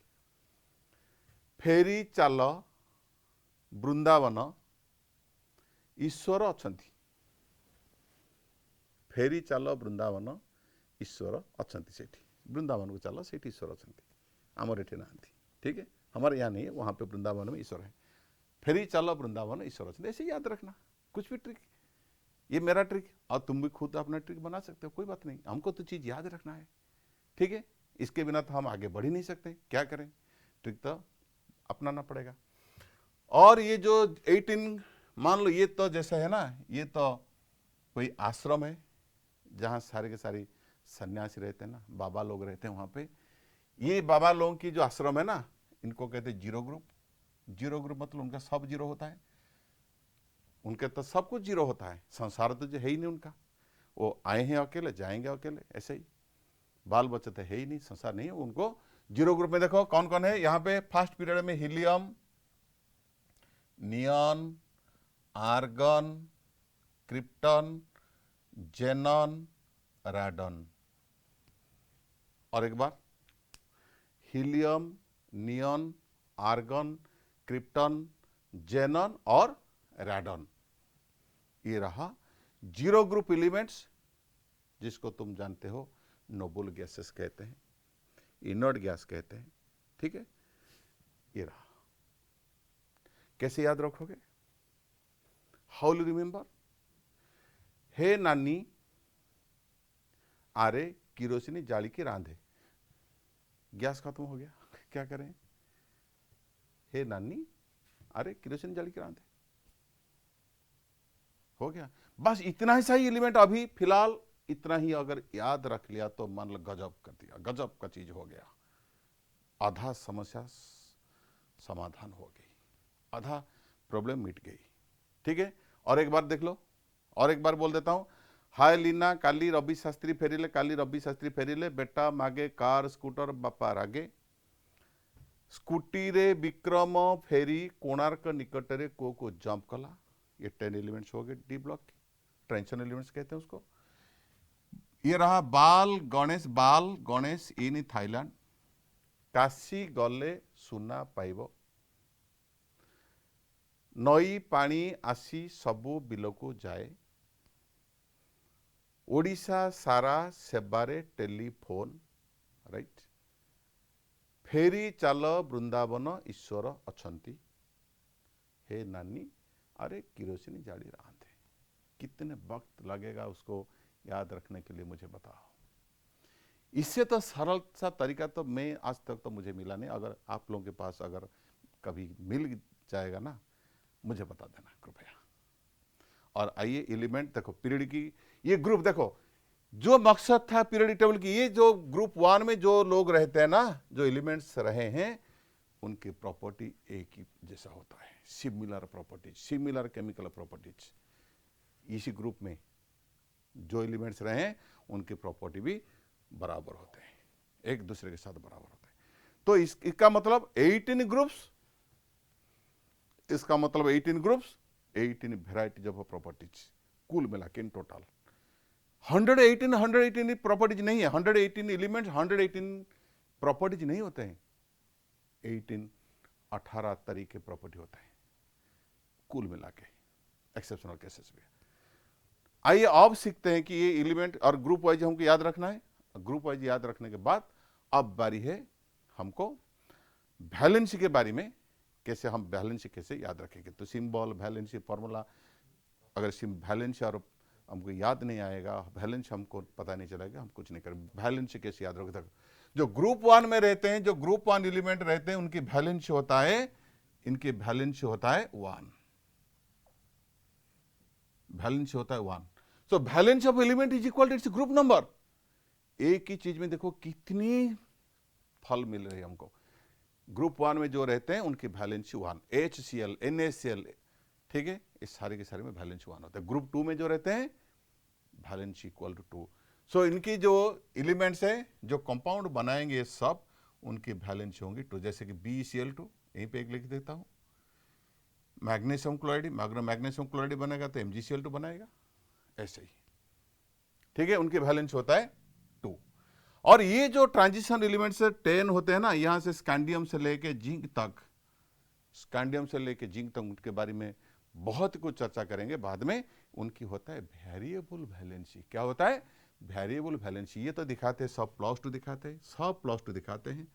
फेरी चाल बृंदावन ईश्वर अछंती। फेरी चाल बृंदावन ईश्वर अछंती, सेठी वृंदावन को चलो, सेठी ईश्वर अछंती, आमर एठी नांती, ठीक है। हमारे यहाँ नहीं है, वहां पे वृंदावन में ईश्वर है। फेरी चालो वृंदावन ईश्वर अछंती, ऐसे याद रखना। कुछ भी ट्रिक, ये मेरा ट्रिक, और तुम भी खुद अपना ट्रिक बना सकते हो, कोई बात नहीं। हमको तो चीज याद रखना है, ठीक है। इसके बिना तो हम आगे बढ़ ही नहीं सकते, क्या करें, ट्रिक तो अपनाना पड़ेगा। और ये जो 18, मान लो ये तो जैसा है ना, ये तो कोई आश्रम है जहां सारे के सारे सन्यासी रहते हैं ना, बाबा लोग रहते हैं वहां पे। ये बाबा लोगों की जो आश्रम है ना, इनको कहते हैं जीरो ग्रुप। जीरो ग्रुप मतलब उनका सब जीरो होता है, उनके तो सब कुछ जीरो होता है। संसार तो जो है ही नहीं उनका, वो आए हैं अकेले, जाएंगे अकेले, ऐसे ही। बाल बच्चे तो है ही नहीं, संसार नहीं है उनको। जीरो ग्रुप में देखो कौन कौन है यहाँ पे। फर्स्ट पीरियड में हीलियम, नियॉन, आर्गन, क्रिप्टन, जेनन, राडन। और एक बार, हीलियम, नियॉन, आर्गन, क्रिप्टन, जेनन और राडन। ये रहा जीरो ग्रुप एलिमेंट्स, जिसको तुम जानते हो नोबल गैसेस कहते हैं, इनर्ट गैस कहते हैं, ठीक है। ये रहा। कैसे याद रखोगे? How will remember? हे नानी आरे किरोसिनी जाली की रांधे, गैस खत्म हो गया, क्या करें? हे नानी अरे किरोसिनी जाली की रांधे, हो गया। बस इतना ही सही एलिमेंट अभी फिलहाल इतना ही अगर याद रख लिया तो मान लो गजब कर दिया, गजब का चीज हो गया। आधा समस्या समाधान हो गई, आधा प्रॉब्लम मिट गई। ठीक है, और एक बार देख लो, और एक बार बोल देता हूं। हाय लीना काली रवि शास्त्री फेरिले, काली रवि शास्त्री फेरिले, बेटा मागे कार स्कूटर बापा रागे, स्कूटी रे विक्रम फेरी कोणार्क निकटरे को जंप कला। ये 10 एलिमेंट्स हो गए डी ब्लॉक के, ट्रांजिशन एलिमेंट्स कहते हैं उसको। ये रहा बाल गणेश इन थाईलैंड, काशी गले सुना पाइब, नई पानी आसी सबू बिलको जाए, ओडिशा सारा सेबारे टेलीफोन, राइट, फेरी चाल वृंदावन ईश्वर अछंती, हे नानी अरे किरोसिनी जाली रांधे। कितने वक्त लगेगा उसको याद रखने के लिए मुझे बताओ। इससे तो सरल सा तरीका तो मैं आज तक तो मुझे मिला नहीं। अगर आप लोगों के पास अगर कभी मिल जाएगा ना, मुझे बता देना कृपया। और आइए एलिमेंट देखो, पीरियड की ये ग्रुप देखो, जो मकसद था पीरियडिक टेबल की, ये जो ग्रुप 1 में जो लोग रहते हैं ना, जो एलिमेंट्स रहे हैं, उनकी प्रॉपर्टी एक ही जैसा होता है, similar properties, similar chemical properties. इसी ग्रुप में जो एलिमेंट्स रहे हैं उनकी प्रॉपर्टी भी बराबर होते हैं, एक दूसरे के साथ बराबर होते हैं। तो इसका मतलब 18 ग्रुप्स, इसका मतलब 18 ग्रुप्स, 18 वेराइटीज ऑफ प्रॉपर्टीज, कुल मिला के इन टोटल 118 प्रॉपर्टीज नहीं है, 118 एलिमेंट्स, 118 प्रॉपर्टीज नहीं होते हैं, 18 तरीके प्रॉपर्टी होते हैं कुल मिला के, एक्सेप्शनल केसेस में। आइए अब सीखते हैं कि ये एलिमेंट और ग्रुप वाइज हमको याद रखना है। ग्रुप वाइज याद रखने के बाद अब बारी है हमको वैलेंसी के बारे में, कैसे हम वैलेंसी कैसे याद रखेंगे। तो सिंबल, वैलेंसी, फॉर्मूला, अगर वैलेंसी और हमको याद नहीं आएगा, वैलेंसी हमको पता नहीं चलेगा, हम कुछ नहीं करेंगे। वैलेंसी कैसे याद रखते? जो ग्रुप 1 में रहते हैं, जो ग्रुप 1 एलिमेंट रहते हैं, उनकी वैलेंसी होता है, इनकी वैलेंसी होता है 1, वैलेंसी होता है 1। So valency of element is equal to its group number. एक ही चीज में देखो कितनी फल मिल रही है हमको। ग्रुप 1 में जो रहते हैं उनकी वैलेंसी 1, HCl, NaCl, ठीक है, इस सारे के सारे में वैलेंसी 1 होता है। ग्रुप 2 में जो रहते हैं वैलेंसी इक्वल टू 2। सो इनकी जो एलिमेंट्स है, जो कंपाउंड बनाएंगे सब, उनकी वैलेंसी होंगी 2। जैसे कि BeCl2, यहीं पे एक लिख देता हूं, मैग्नीशियम क्लोराइड, मैग्नीशियम क्लोराइड बनेगा तो MgCl2 बनाएगा, ऐसे ही, ठीक है, उनकी वैलेंसी होता है 2। और ये जो ट्रांजिशन एलिमेंट्स 10 होते हैं ना, यहां से स्कैंडियम से लेके जिंक तक, स्कैंडियम से लेके जिंक तक, उनके बारे में बहुत कुछ चर्चा करेंगे बाद में। उनकी होता है वेरिएबल वैलेंसी। क्या होता है? Variable valency. ये तो दिखाते हैं सब +2 दिखाते हैं, सब +2 दिखाते हैं।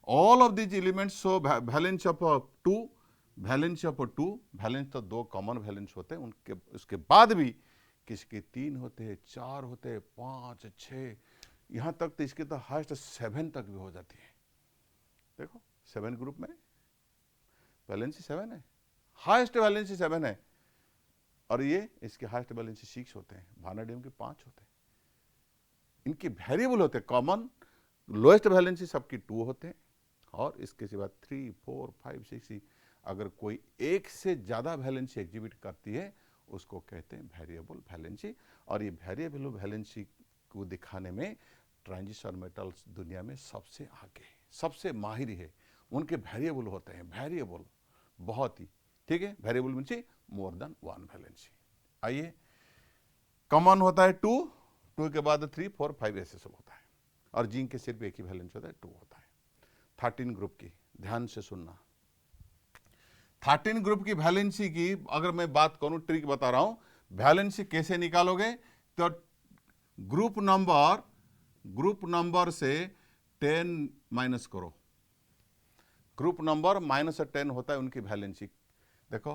All of these elements show valency of 2, valency of 2, valence तो 2 कॉमन वैलेंस होते हैं, उनके उसके बाद भी किसी के 3 होते हैं, 4 होते हैं, 5, 6, यहां तक तो इसके तो हाईएस्ट 7 तक भी हो जाती है। देखो 7 ग्रुप में वैलेंसी 7 है, हाईएस्ट वैलेंसी 7 है। और ये इसके हाईएस्ट वैलेंसी 6 होते हैं, वानाडियम के 5 होते हैं। इनके वेरिएबल होते हैं, कॉमन लोएस्ट वैलेंसी सबकी 2 होते हैं, और इसके सिवा 3, 4, 5, 6, अगर कोई एक से ज्यादा वैलेंसी एग्जिबिट करती है उसको कहते हैं वेरिएबल वैलेंसी। और ये वेरिएबल वैलेंसी को दिखाने में ट्रांजिशन मेटल्स दुनिया में सबसे आगे, सबसे माहिर है। उनके वेरिएबल होते हैं, वेरिएबल बहुत ही, ठीक है, variable means more than 1 valency. आइए, कॉमन होता है 2, 2 के बाद 3, 4, 5 ऐसे सब होता है। और जिंक के सिर्फ एक ही वैलेंसी होता है, 2 होता है। 13 ग्रुप की ध्यान से सुनना, 13 ग्रुप की वैलेंसी की अगर मैं बात करूं, ट्रिक बता रहा हूं, वैलेंसी कैसे निकालोगे? तो ग्रुप नंबर से 10 माइनस करो, ग्रुप नंबर -10 होता है उनकी वैलेंसी। देखो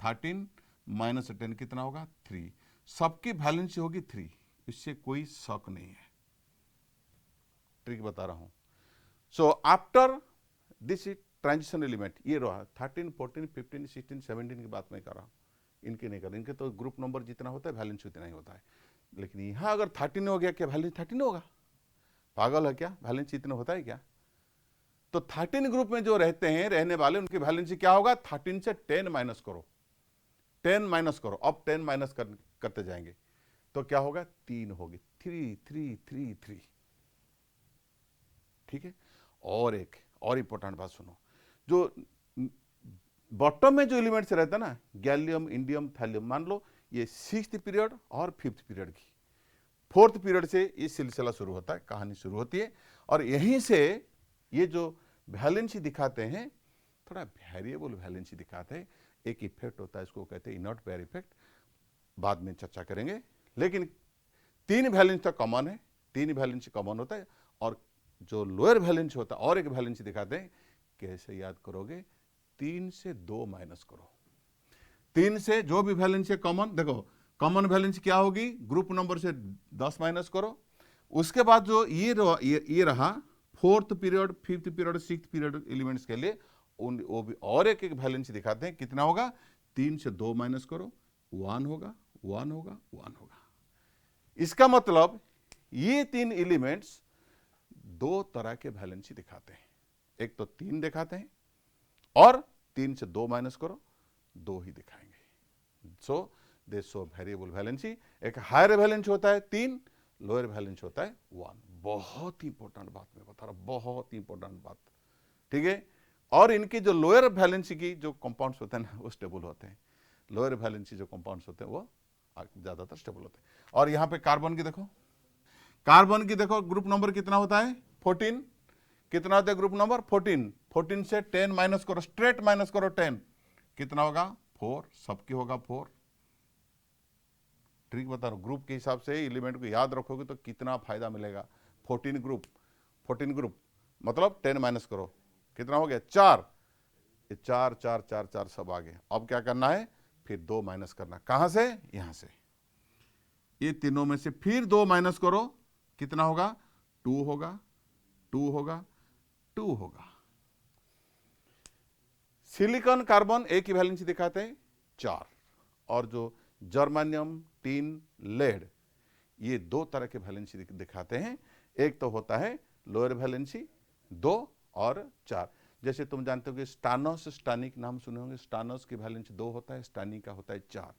13 -10 कितना होगा 3, सबकी वैलेंसी होगी 3, इससे कोई शक नहीं है, ट्रिक बता रहा हूं। So after this transition element ये रहा 13, 14, 15, 16, 17 की बात मैं कर रहा हूं, इनके नहीं कर रहा, इनके तो ग्रुप नंबर जितना होता है वैलेंसी उतना ही होता है। लेकिन यहां अगर 13 हो गया, क्या वैलेंसी 13 होगा? पागल है क्या? वैलेंसी इतना होता है क्या? तो 13 ग्रुप में जो रहते हैं रहने वाले उनकी वैलेंसी क्या होगा? 13 से 10 माइनस करो, 10 माइनस करो, अब 10 माइनस करते जाएंगे तो क्या होगा? 3 होगी, 3 3 3 3। ठीक है। और एक और इंपॉर्टेंट बात सुनो, जो बॉटम में जो एलिमेंट्स रहता है ना, गैलियम, इंडियम, थैलियम, मान लो ये 6th पीरियड और 5th पीरियड की, 4th पीरियड से ये सिलसिला शुरू होता है, कहानी शुरू होती है, और यहीं से ये जो वैलेंसी दिखाते हैं थोड़ा वेरिएबल वैलेंसी दिखाते हैं, एक इफेक्ट होता है, इसको कहते हैं इनॉट पेयर इफेक्ट, बाद में चर्चा करेंगे। लेकिन 3 वैलेंसी तो कॉमन है, 3 वैलेंसी कॉमन होता है, और जो लोअर वैलेंसी होता है और एक वैलेंसी दिखाते हैं, कैसे याद करोगे? 3 से 2 माइनस करो, 3 से जो भी वैलेंसी है कॉमन, देखो कॉमन वैलेंसी क्या होगी? ग्रुप नंबर से 10 माइनस करो, उसके बाद जो ये रहा 4th period, 5th period, 6th period elements के लिए वो भी और एक वैलेंसी दिखाते हैं, कितना होगा? 3 से 2 माइनस करो, 1 होगा, 1 होगा, 1 होगा। इसका मतलब ये 3 एलिमेंट्स 2 तरह के वैलेंसी दिखाते हैं, एक तो 3 दिखाते हैं, और 3 से 2 माइनस करो 2 ही दिखाएंगे। सो दे शो वेरिएबल वैलेंसी, एक हायर वैलेंसी होता है 3, लोअर वैलेंसी होता है 1। बहुत ही इंपॉर्टेंट बात मैं बता रहा हूं, बहुत ही इंपॉर्टेंट बात, ठीक है। और इनकी जो लोअर वैलेंसी की जो कंपाउंड्स होते हैं ना, वो स्टेबल होते हैं, लोअर वैलेंसी जो कंपाउंड्स होते हैं वो ज्यादातर स्टेबल होते हैं। और यहां पे कार्बन की देखो, कार्बन की देखो ग्रुप नंबर कितना होता है? 14। कितना होता है ग्रुप नंबर? 14। 14 से 10 माइनस करो, स्ट्रेट माइनस करो 10, कितना होगा? 4, सबकी होगा 4। ट्रिक बता रहा हूं, ग्रुप के हिसाब से एलिमेंट को याद रखोगे तो कितना फायदा मिलेगा। 14 ग्रुप, 14 ग्रुप मतलब 10 माइनस करो, कितना हो गया? 4। ये 4 4 4 4 सब आ गए। अब क्या करना है? फिर 2 माइनस करना, कहां से? यहां से, ये तीनों में से फिर 2 माइनस करो, कितना होगा? 2 होगा, 2 होगा, 2 होगा। सिलिकॉन कार्बन एक ही वैलेंसी दिखाते हैं 4, और जो जर्मानियम, टिन, लेड, ये 2 तरह के वैलेंसी दिखाते हैं। एक तो होता है लोअर वैलेंसी 2 और 4, जैसे तुम जानते हो कि स्टानस, स्टानिक नाम सुने होंगे, स्टानस की वैलेंसी 2 होता है, स्टानिक का होता है 4।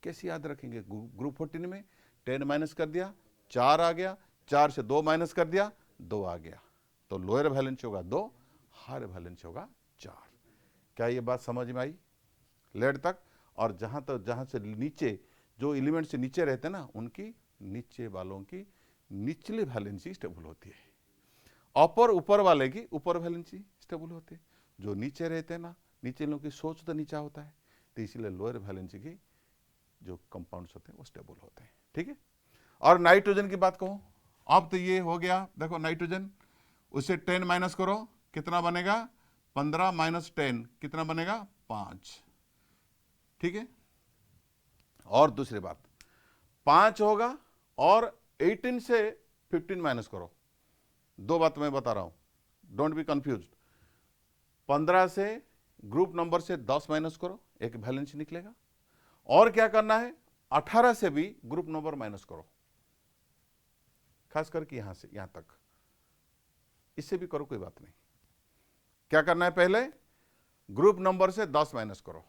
कैसे याद रखेंगे? ग्रुप 14 में 10 माइनस कर दिया, 4 आ गया, 4 से 2 माइनस कर दिया, 2 आ गया, तो लोअर वैलेंसी होगा 2, हायर वैलेंसी होगा 4। क्या ये बात समझ में आई लेड तक? और जहां से नीचे जो एलिमेंट से नीचे रहते हैं ना, उनकी नीचे वालों की निचली वैलेंसी स्टेबल होती है, अपर ऊपर वाले की ऊपर वैलेंसी स्टेबल होती है। जो नीचे रहते हैं ना, नीचे लोगों की सोच तो नीचा होता है, तो इसलिए लोअर वैलेंसी की जो कंपाउंड्स होते हैं वो स्टेबल होते हैं, ठीक है। और नाइट्रोजन की बात कहो, अब तो ये हो गया, देखो नाइट्रोजन, उससे 10 माइनस करो, कितना बनेगा? 15 माइनस 10 कितना बनेगा? 5, ठीक है। और दूसरी बात 5 होगा, और 18 से 15 माइनस करो, 2 बात मैं बता रहा हूं, डोंट बी कंफ्यूज। 15 से ग्रुप नंबर से 10 माइनस करो, एक वैलेंसी निकलेगा। और क्या करना है? 18 से भी ग्रुप नंबर माइनस करो, खास करके यहां से यहां तक, इससे भी करो कोई बात नहीं। क्या करना है? पहले ग्रुप नंबर से 10 माइनस करो,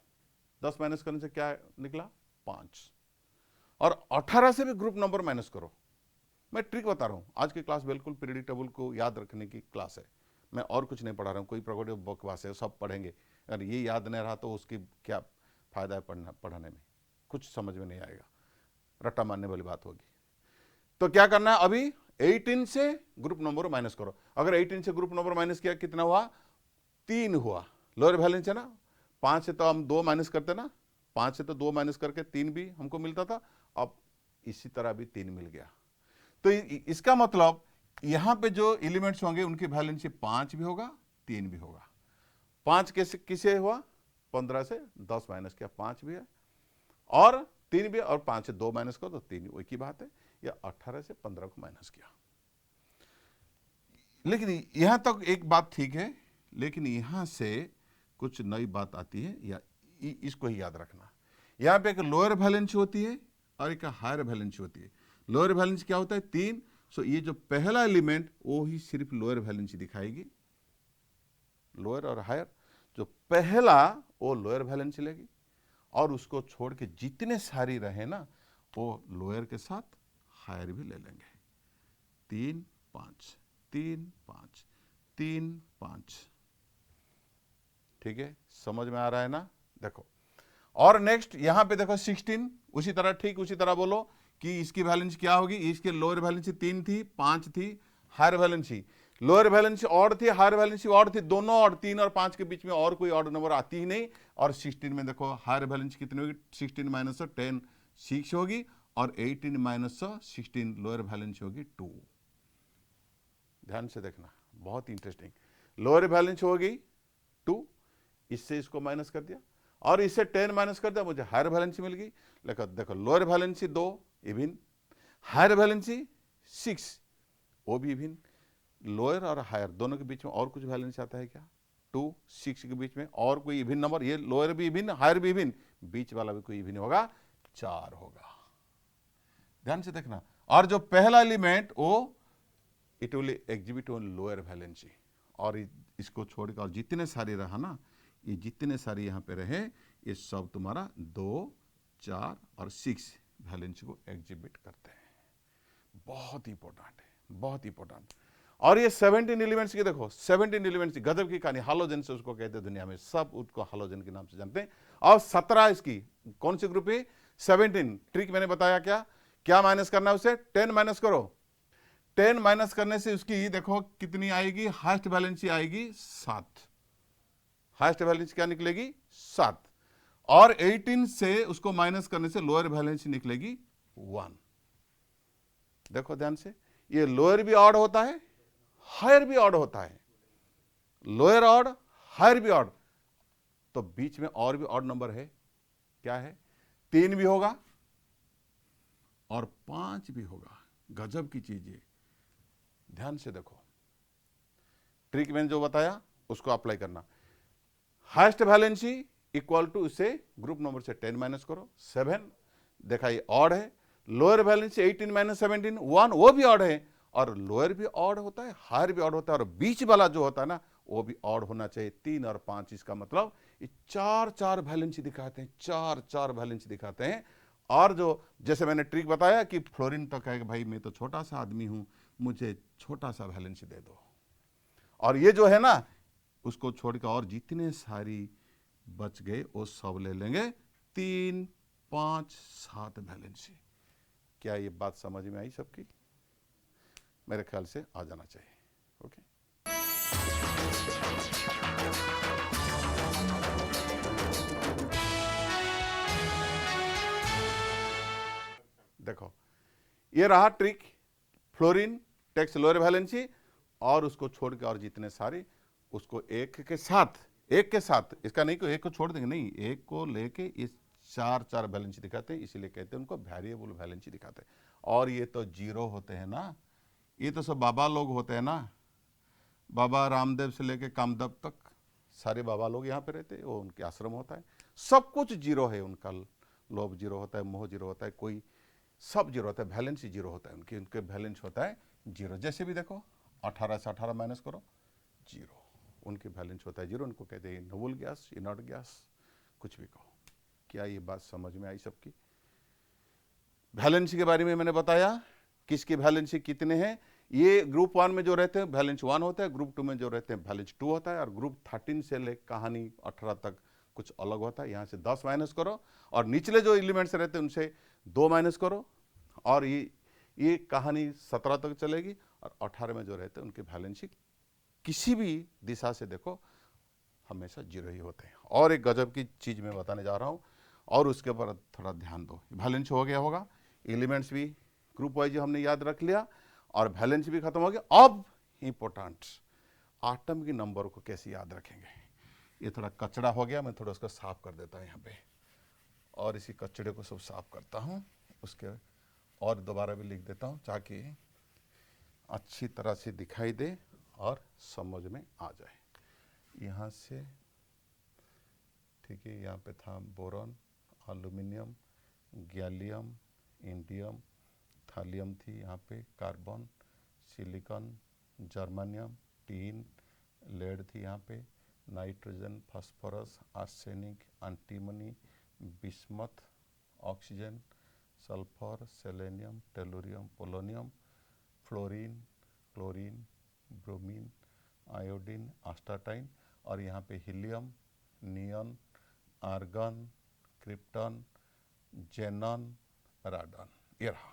10 माइनस करने से क्या निकला? 5। और 18 से भी ग्रुप नंबर माइनस करो। मैं ट्रिक बता रहा हूं, आज की क्लास बिल्कुल पीरियडिक टेबल को याद रखने की क्लास है, मैं और कुछ नहीं पढ़ा रहा हूं, कोई प्रोग्रेसिव बकवास है, सब पढ़ेंगे। अगर ये याद नहीं रहा तो उसकी क्या फायदा है पढ़ने में, कुछ समझ में नहीं आएगा, रट्टा मारने वाली बात होगी। तो क्या करना है? अभी 18 से ग्रुप नंबर माइनस करो। अगर 18 से ग्रुप नंबर माइनस किया, कितना हुआ? 3 हुआ, लोअर वैलेंस है ना। 5 से तो हम 2 माइनस करते ना, 5 से तो 2 माइनस करके 3 भी हमको मिलता था, अब इसी तरह भी 3 मिल गया। तो इसका मतलब यहां पे जो एलिमेंट्स होंगे उनकी वैलेंसी 5 भी होगा, 3 भी होगा। 5 कैसे किसे हुआ, 15 से 10 माइनस किया, 5 भी है और 3 भी है, और 5 से 2 माइनस करो तो 3, वही की बात है। या 18 से 15 को माइनस किया। लेकिन यहां तक एक बात ठीक है, लेकिन यहां से कुछ नई बात आती है, या इसको ही याद रखना। यहां पे एक लोअर वैलेंसी होती है और एक हायर वैलेंसी होती है। लोअर वैलेंसी क्या होता है, 3। सो ये जो पहला एलिमेंट वो ही सिर्फ लोअर वैलेंसी दिखाएगी, लोअर और हायर। जो पहला वो लोअर वैलेंसी लेगी और उसको छोड़ के जितने सारी रहे ना वो लोअर के साथ हायर भी ले लेंगे। 3 5 3 5 3 5। ठीक है, समझ में आ रहा है ना? देखो, और नेक्स्ट यहां पे देखो 16, उसी तरह ठीक उसी तरह बोलो कि इसकी वैलेंसी क्या होगी। इसके लोअर वैलेंसी 3 थी, 5 थी, higher valency, lower valency odd थी, हायर वैलेंसी ऑड थी, दोनों ऑड, 3 और 5 के बीच में और कोई ऑड नंबर आती ही नहीं। और 16 में देखो हायर वैलेंसी कितनी होगी, 16 माइनस 10 6 होगी, और 18 माइनस 16 लोअर वैलेंसी होगी 2। ध्यान से देखना, बहुत इंटरेस्टिंग। लोअर वैलेंसी होगी 2, इससे इसको माइनस कर दिया और इससे 10 माइनस कर दिया, मुझे हायर वैलेंसी मिल गई। लेकिन देखो lower valency 2 even, higher valency 6 वो भी इविन। लोअर और हायर दोनों के बीच में और कुछ वैलेंसी आता है क्या, 2 6 के बीच में और कोई इविन नंबर, ये लोअर भी इविन हायर भी इविन, बीच वाला भी कोई इविन होगा, 4 होगा। ध्यान से देखना। और जो पहला एलिमेंट वो it will exhibit on lower valency, और इसको छोड़कर और जितने सारे रहा ना, ये जितने सारे यहाँ पे रहे ये सब तुम्हारा 2 4 और 6 वैलेंसी को एग्जिबिट करते हैं। बहुत इंपॉर्टेंट है, बहुत इंपॉर्टेंट। और ये 17 एलिमेंट्स की देखो, 17 एलिमेंट्स गजब की कहानी, हालोजन से उसको कहते हैं दुनिया में, सब उसको हालोजन के नाम से जानते हैं। और 17 इसकी कौन सी ग्रुप है, 17। ट्रिक मैंने बताया क्या क्या माइनस करना है उसे, 10 माइनस करो। 10 माइनस करने से उसकी देखो कितनी आएगी, हाईएस्ट वैलेंसी आएगी 7। हाईएस्ट वैलेंसी क्या निकलेगी, 7। और 18 से उसको माइनस करने से लोअर वैलेंसी निकलेगी 1। देखो ध्यान से, ये लोअर भी ऑड होता है, हायर भी ऑड होता है, लोअर ऑड हायर भी ऑड, तो बीच में और भी ऑड नंबर है, क्या है, 3 भी होगा और 5 भी होगा। गजब की चीज है, ध्यान से देखो। ट्रिक मैंने जो बताया उसको अप्लाई करना। हाईएस्ट वैलेंसी इक्वल टू इसे ग्रुप नंबर से 10 माइनस करो, 7 देखा ये ऑड है। लोअर वैलेंसी 18 माइनस 17 1, वो भी ऑड है, और लोअर भी ऑड होता है, हायर भी ऑड होता है, और बीच वाला जो होता है ना वो भी ऑड होना चाहिए, 3 और 5। इसका मतलब ये 4 वैलेंसी दिखाते हैं, 4 वैलेंसी दिखाते हैं। और जो जैसे मैंने ट्रिक बताया कि फ्लोरीन तो कहेगा भाई मैं तो छोटा सा आदमी हूं, मुझे छोटा सा वैलेंसी दे दो, और ये जो है ना उसको छोड़कर और जितने सारी बच गए वो सब ले लेंगे, 3 5 7 वैलेंसी। क्या ये बात समझ में आई सबकी? मेरे ख्याल से आ जाना चाहिए। ओके, देखो ये रहा trick, fluorine takes lower valency और उसको छोड़ के और जितने सारे उसको एक के साथ, इसका नहीं कि एक को छोड़ देंगे, नहीं, एक को लेके इस 4 वैलेंसी दिखाते हैं, इसीलिए कहते हैं उनको वेरिएबल वैलेंसी दिखाते हैं। और ये तो जीरो होते हैं ना, ये तो सब बाबा लोग होते हैं ना, बाबा रामदेव से लेके कामदेव तक सारे बाबा लोग यहाँ पे रहते हैं, वो उनके आश्रम होता है, सब कुछ जीरो है उनका। लोभ जीरो होता है, मोह जीरो होता है, कोई सब जीरो होता है, वैलेंसी जीरो होता है उनके वैलेंस होता है जीरो। जैसे भी देखो 18 से 18 माइनस करो, जीरो, उनके वैलेंस होता है जीरो। उनको कहते हैं नोबल गैस, इनर्ट गैस, कुछ भी कहो। क्या ये बात समझ में आई सबकी? वैलेंसी के बारे में मैंने बताया, किसकी वैलेंसी कितने हैं। ये ग्रुप 1 में जो रहते हैं वैलेंस 1 होता है, ग्रुप 2 में जो रहते हैं वैलेंस 2 होता है, और ग्रुप 13 से ले कहानी 18 तक कुछ अलग होता है। यहाँ से 10 माइनस करो और निचले जो एलिमेंट्स रहते हैं उनसे 2 माइनस करो, और ये कहानी 17 तक चलेगी। और 18 में जो रहते हैं उनके वैलेंसी किसी भी दिशा से देखो हमेशा जीरो ही होते हैं। और एक गजब की चीज मैं बताने जा रहा हूँ, और उसके ऊपर थोड़ा ध्यान दो। वैलेंस हो गया होगा, एलिमेंट्स भी ग्रुप वाइज हमने याद रख लिया, और वैलेंस भी खत्म हो गया। अब इंपॉर्टेंट, आटम के नंबर को कैसे याद रखेंगे, ये थोड़ा कचड़ा हो गया, मैं थोड़ा उसको साफ कर देता हूँ यहाँ पे, और इसी कचड़े को सब साफ करता हूँ उसके, और दोबारा भी लिख देता हूँ ताकि अच्छी तरह से दिखाई दे और समझ में आ जाए। यहाँ से ठीक है, यहाँ पे था boron, aluminium, gallium, indium, thallium थी यहाँ पे, carbon, silicon, germanium, tin, lead थी यहाँ पे, nitrogen, phosphorus, arsenic, antimony, bismuth, oxygen, sulphur, selenium, tellurium, polonium, fluorine, chlorine, bromine, iodine, astatine, और यहाँ पे हीलियम, नियॉन, आर्गन, क्रिप्टन, जेनन, राडन। ये रहा।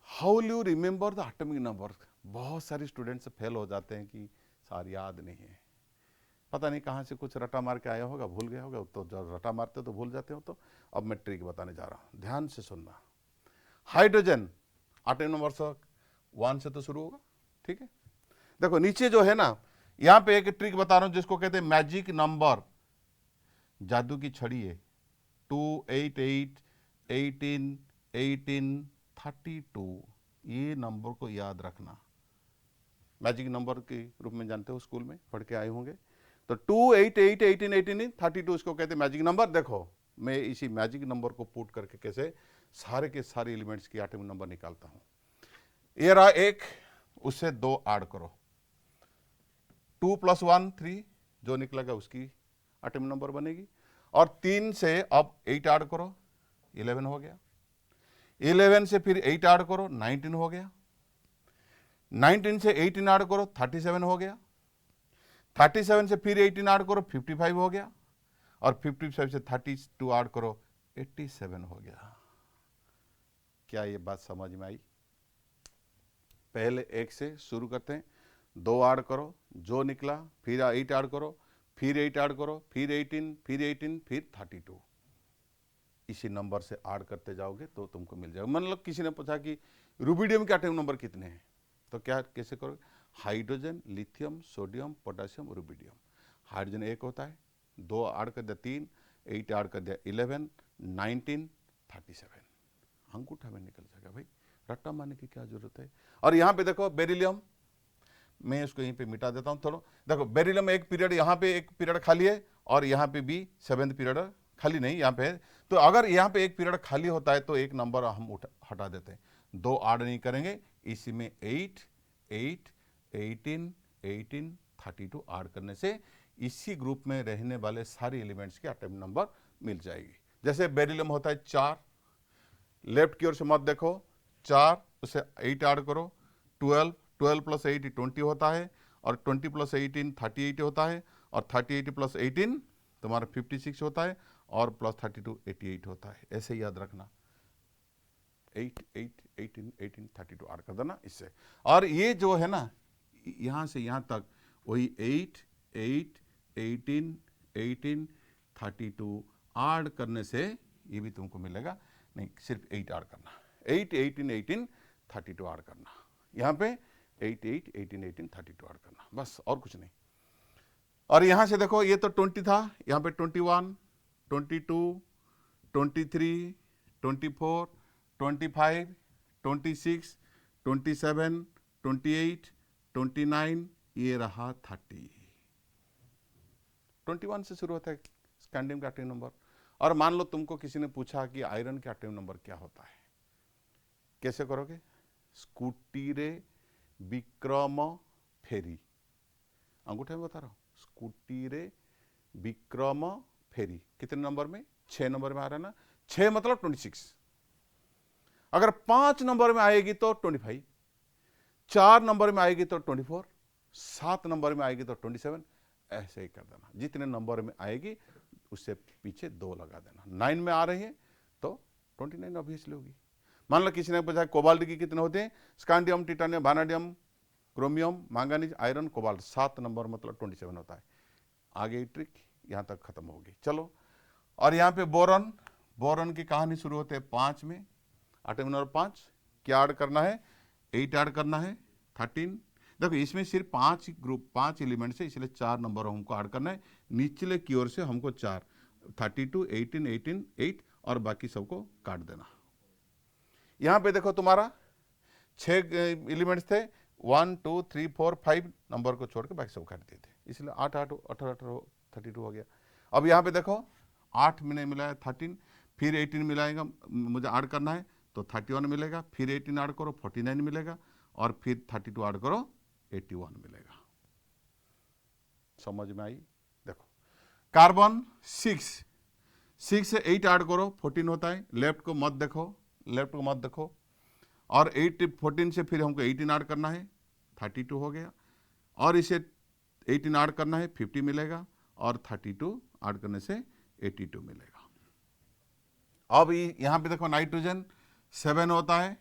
How will you remember the atomic number? बहुत सारे स्टूडेंट्स फेल हो जाते हैं कि सर याद नहीं है, पता नहीं कहाँ से कुछ रटा मार के आया होगा, भूल गया होगा, तो जब रटा मारते तो भूल जाते हो। तो अब मैं ट्रिक बताने जा रहा हूँ, ध्यान से सुनना। हाइड्रोजन एटॉमिक नंबर 1 से तो शुरू होगा, ठीक है। देखो नीचे जो है ना, यहाँ पे एक ट्रिक बता रहा हूँ जिसको कहते हैं मैजिक नंबर, जादू की छड़ी है। 2, 8, 8, 18, 18, 32, ये नंबर को याद रखना। मैजिक नंबर के रूप में जानते हो, स्कूल में पढ़ के आए होंगे। तो 2, 8, 8, 18, 18, 32 इसको कहते हैं मैजिक नंबर। देखो मैं इसी मैजिक नंबर को पुट करके कैसे सारे के सारे एलिमेंट्स की एटॉमिक नंबर निकालता हूं। ये रहा 1, उससे 2 ऐड करो, 2 + 1 3, जो निकलेगा उसकी एटॉमिक नंबर बनेगी। और 3 से अब 8 ऐड करो, 11 हो गया। 11 से फिर 8 ऐड करो, 19 हो गया। 19 से 18 ऐड करो, 37 हो गया। 37 से फिर 18 ऐड करो, 55 हो गया। और 55 से 32 ऐड करो, 87 हो गया। क्या ये बात समझ में आई? पहले 1 से शुरू करते हैं, 2 ऐड करो, जो निकला, फिर 8 ऐड करो, फिर 8 ऐड करो, फिर 18, फिर 18, फिर 32। इसी नंबर से ऐड करते जाओगे तो तुमको मिल जाएगा। मतलब किसी ने पूछा कि रुबिडियम के एटॉमिक नंबर कितने हैं, तो क्या कैसे करोगे? Hydrogen, lithium, sodium, potassium, rubidium. Hydrogen 1 होता है, 2 ऐड कर दिया 3, 8 ऐड कर दिया 11, 19, 37। अंगूठा में निकल जाएगा भाई, रट्टा मारने की क्या जरूरत है। और यहाँ पे देखो बेरिलियम, मैं इसको यहीं पे मिटा देता हूँ थोड़ा। देखो बेरिलियम एक पीरियड, यहाँ पे एक पीरियड खाली है, और यहाँ पे भी 7th पीरियड खाली नहीं, यहाँ पे है। तो अगर यहाँ पे एक पीरियड खाली होता है तो एक नंबर हम हटा देते हैं, 2 ऐड नहीं करेंगे। इसी में 8, 8, 18, 18, 32 ऐड करने से इसी ग्रुप में रहने वाले सारे एलिमेंट्स के एटॉमिक नंबर मिल जाएगी। जैसे बेरिलियम होता है 4, लेफ्ट की ओर से मत देखो, 4 उसे 8 ऐड करो, 12, 12 + 8 20 होता है, और 20 + 18 38 होता है, और 38 + 18 तुम्हारा 56 होता है, और +32 88 होता है। ऐसे याद रखना, 8, 8, 18, 18, 32 ऐड कर देना इससे। और ये जो है ना, यहाँ से यहाँ तक वही 8, 8, 18, 18, 32 ऐड करने से ये भी तुमको मिलेगा। नहीं, सिर्फ 8 ऐड करना, 8, 18, 18, 32 ऐड करना। यहाँ पे 8, 8, 18, 18, 32 ऐड करना, बस और कुछ नहीं। और यहाँ से देखो, ये तो 20 था, यहाँ पे 21, 22, 23, 24, 25, 26, 27, 28, 29, ये रहा 30। 21 से शुरू होता है स्कैंडियम का एटॉमिक नंबर। और मान लो तुमको किसी ने पूछा कि आयरन का एटॉमिक नंबर क्या होता है, कैसे करोगे? स्कूटीरे विक्रम फेरी, अंगूठे में बता रहा हूं, स्कूटीरे विक्रम फेरी कितने नंबर में? 6 नंबर में आ रहा है ना, 6 मतलब 26। अगर 5 नंबर में आएगी तो 25, 4 नंबर में आएगी तो 24, 7 नंबर में आएगी तो 27। ऐसे ही कर देना, जितने नंबर में आएगी उससे पीछे 2 लगा देना। 9 में आ रही है तो 29 ऑब्वियसली होगी। मान लो किसी ने पूछा कोबाल्ट की कितने होते हैं? Scandium, titanium, vanadium, chromium, manganese, iron, cobalt, 7 number मतलब 27 होता है। आगे ट्रिक यहाँ तक खत्म होगी। चलो, और यहाँ पे बोरॉन, बोरॉन की कहानी शुरू होते हैं 5 में, एटॉमिक नंबर 5। क्या ऐड करना है? 8 ऐड करना है, 13, देखो इसमें सिर्फ 5 ग्रुप 5 एलिमेंट्स है, इसलिए 4 नंबर हमको ऐड करना है। निचले की ओर से हमको 4 32 18 18 8 और बाकी सबको काट देना। यहाँ पे देखो तुम्हारा 6 एलिमेंट्स थे, 1 2 3 4 5 नंबर को छोड़ के बाकी सब काट दिए थे, इसलिए 8 8 18 18 32 हो गया। अब यहाँ पे देखो 8 मैंने मिलाया 13, फिर 18 मिलाएगा, मुझे ऐड करना है तो 31 मिलेगा, फिर 18 ऐड करो 49 मिलेगा, और फिर 32 ऐड करो 81 मिलेगा। समझ में आई? देखो कार्बन 6 से 8 ऐड करो 14 होता है, लेफ्ट को मत देखो, और 8 14 से फिर हमको 18 ऐड करना है 32 हो गया, और इसे 18 ऐड करना है 50 मिलेगा, और 32 ऐड करने से 82 मिलेगा। अब यहाँ पे देखो नाइट्रोजन 7 होता है,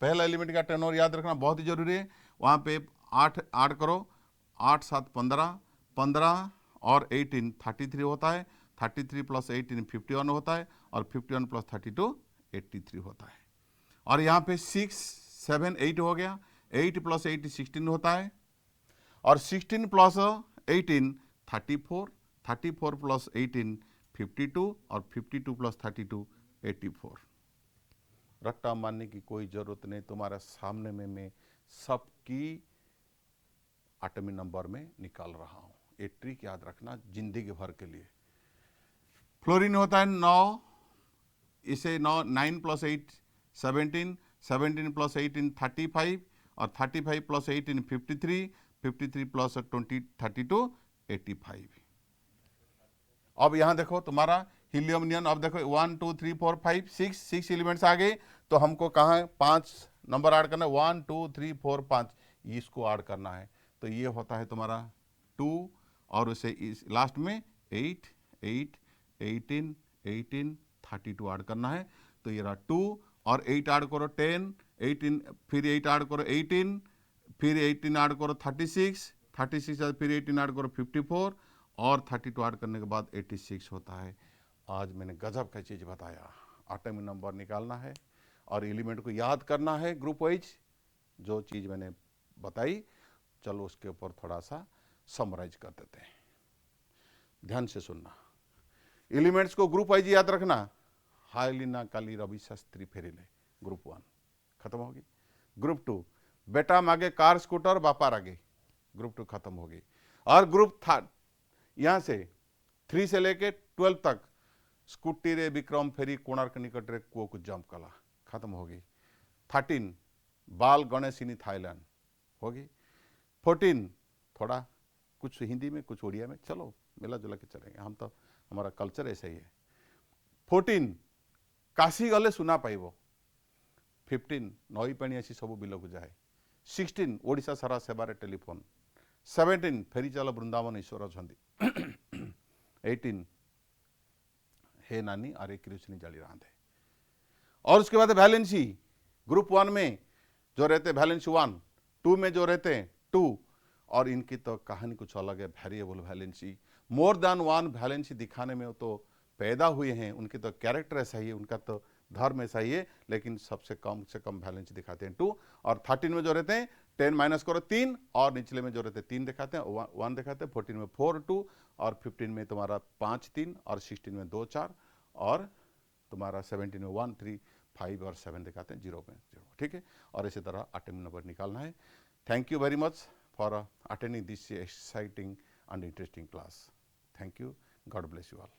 पहला एलिमेंट का टेनोर याद रखना बहुत ही जरूरी है। वहाँ पे 8 ऐड करो, 8 7 15 15 और 18 33 होता है, 33 प्लस 18 51 होता है, और 51 प्लस 32 83 होता है। और यहाँ पे 6 7 8 हो गया, 8 प्लस 8 16 होता है, और 16 प्लस 18 34, 34 प्लस 18 52, और 52 प्लस 32 84। रट्टा मानने की कोई जरूरत नहीं, तुम्हारे सामने में मैं सबकी एटॉमिक नंबर में निकाल रहा हूँ। ये ट्रिक याद रखना जिंदगी भर के लिए। फ्लोरीन होता है 9, इसे 9 प्लस 8 17, 17 प्लस 18 35, और 35 प्लस 18 53, 53 प्लस 20 32 85। अब यहाँ देखो तुम्हारा हीलियम नियन, अब देखो 1 2 3 4 5 6 एलिमेंट्स आ गए, तो हमको कहाँ 5 नंबर ऐड करना है, 1 2 3 4 5, इसको ऐड करना है। तो ये होता है तुम्हारा 2, और उसे इस लास्ट में 8 8 18 18 32 ऐड करना है, तो ये रहा 2, और 8 ऐड करो 10 18, फिर 8 ऐड करो 18, फिर 18 ऐड करो 36 36, फिर 18 ऐड करो 54, और 32 ऐड करने के बाद 86 होता है। आज मैंने गजब का चीज़ बताया, एटॉमिक नंबर निकालना है और एलिमेंट को याद करना है ग्रुप वाइज, जो चीज़ मैंने बताई। चलो उसके ऊपर थोड़ा सा समराइज कर देते हैं, ध्यान से सुनना। एलिमेंट्स को ग्रुप वाइज याद रखना, हाइलिना काली रवि शास्त्री फेरिले, ग्रुप 1 खत्म होगी। ग्रुप 2 बेटा मांगे कार स्कूटर बापार आगे, ग्रुप 2 खत्म होगी। और ग्रुप 3 यहाँ से 3 से लेके 12 तक स्कूटी रे विक्रम फेरी कोणार्क निकट रे कुओं को जंप कला, खत्म होगी। 13 बाल गणेशिनी थाईलैंड होगी। 14 थोड़ा कुछ हिंदी में कुछ उड़िया में, चलो मिला जुला के चलेंगे, हम तो हमारा कल्चर ऐसा ही है। 14 काशी गले सुना पाइबो। 15 नई पानी आसी सब बिल को जाए। 16 ओडिशा सारा सेवारे टेलीफोन। 17 फेरी चल वृंदावन ईश्वर अच्छा। 18 हे नानी अरे कृष्ण जाली रांधे। और उसके बाद वैलेंसी, ग्रुप 1 में जो रहते वैलेंसी 1, 2 में जो रहते हैं 2, और इनकी तो कहानी कुछ अलग है, variable valency. More than 1 valency दिखाने में वो तो पैदा हुए हैं, उनके तो कैरेक्टर ऐसा ही है, उनका तो धर्म ऐसा ही है, लेकिन सबसे कम वैलेंसी दिखाते हैं 2। और 13 में जो रहते हैं 10 माइनस करो 3, और निचले में जो रहते हैं 3 दिखाते हैं, 1 दिखाते हैं। 14 में 4 2, और 15 में तुम्हारा 5 3, और 16 में 2 4, और तुम्हारा 17 में 1 3 5 और 7 दिखाते हैं, 0 में 0। ठीक है, और इसी तरह एटॉमिक नंबर निकालना है। Thank you very much for attending this exciting and interesting class. Thank you. God bless you all.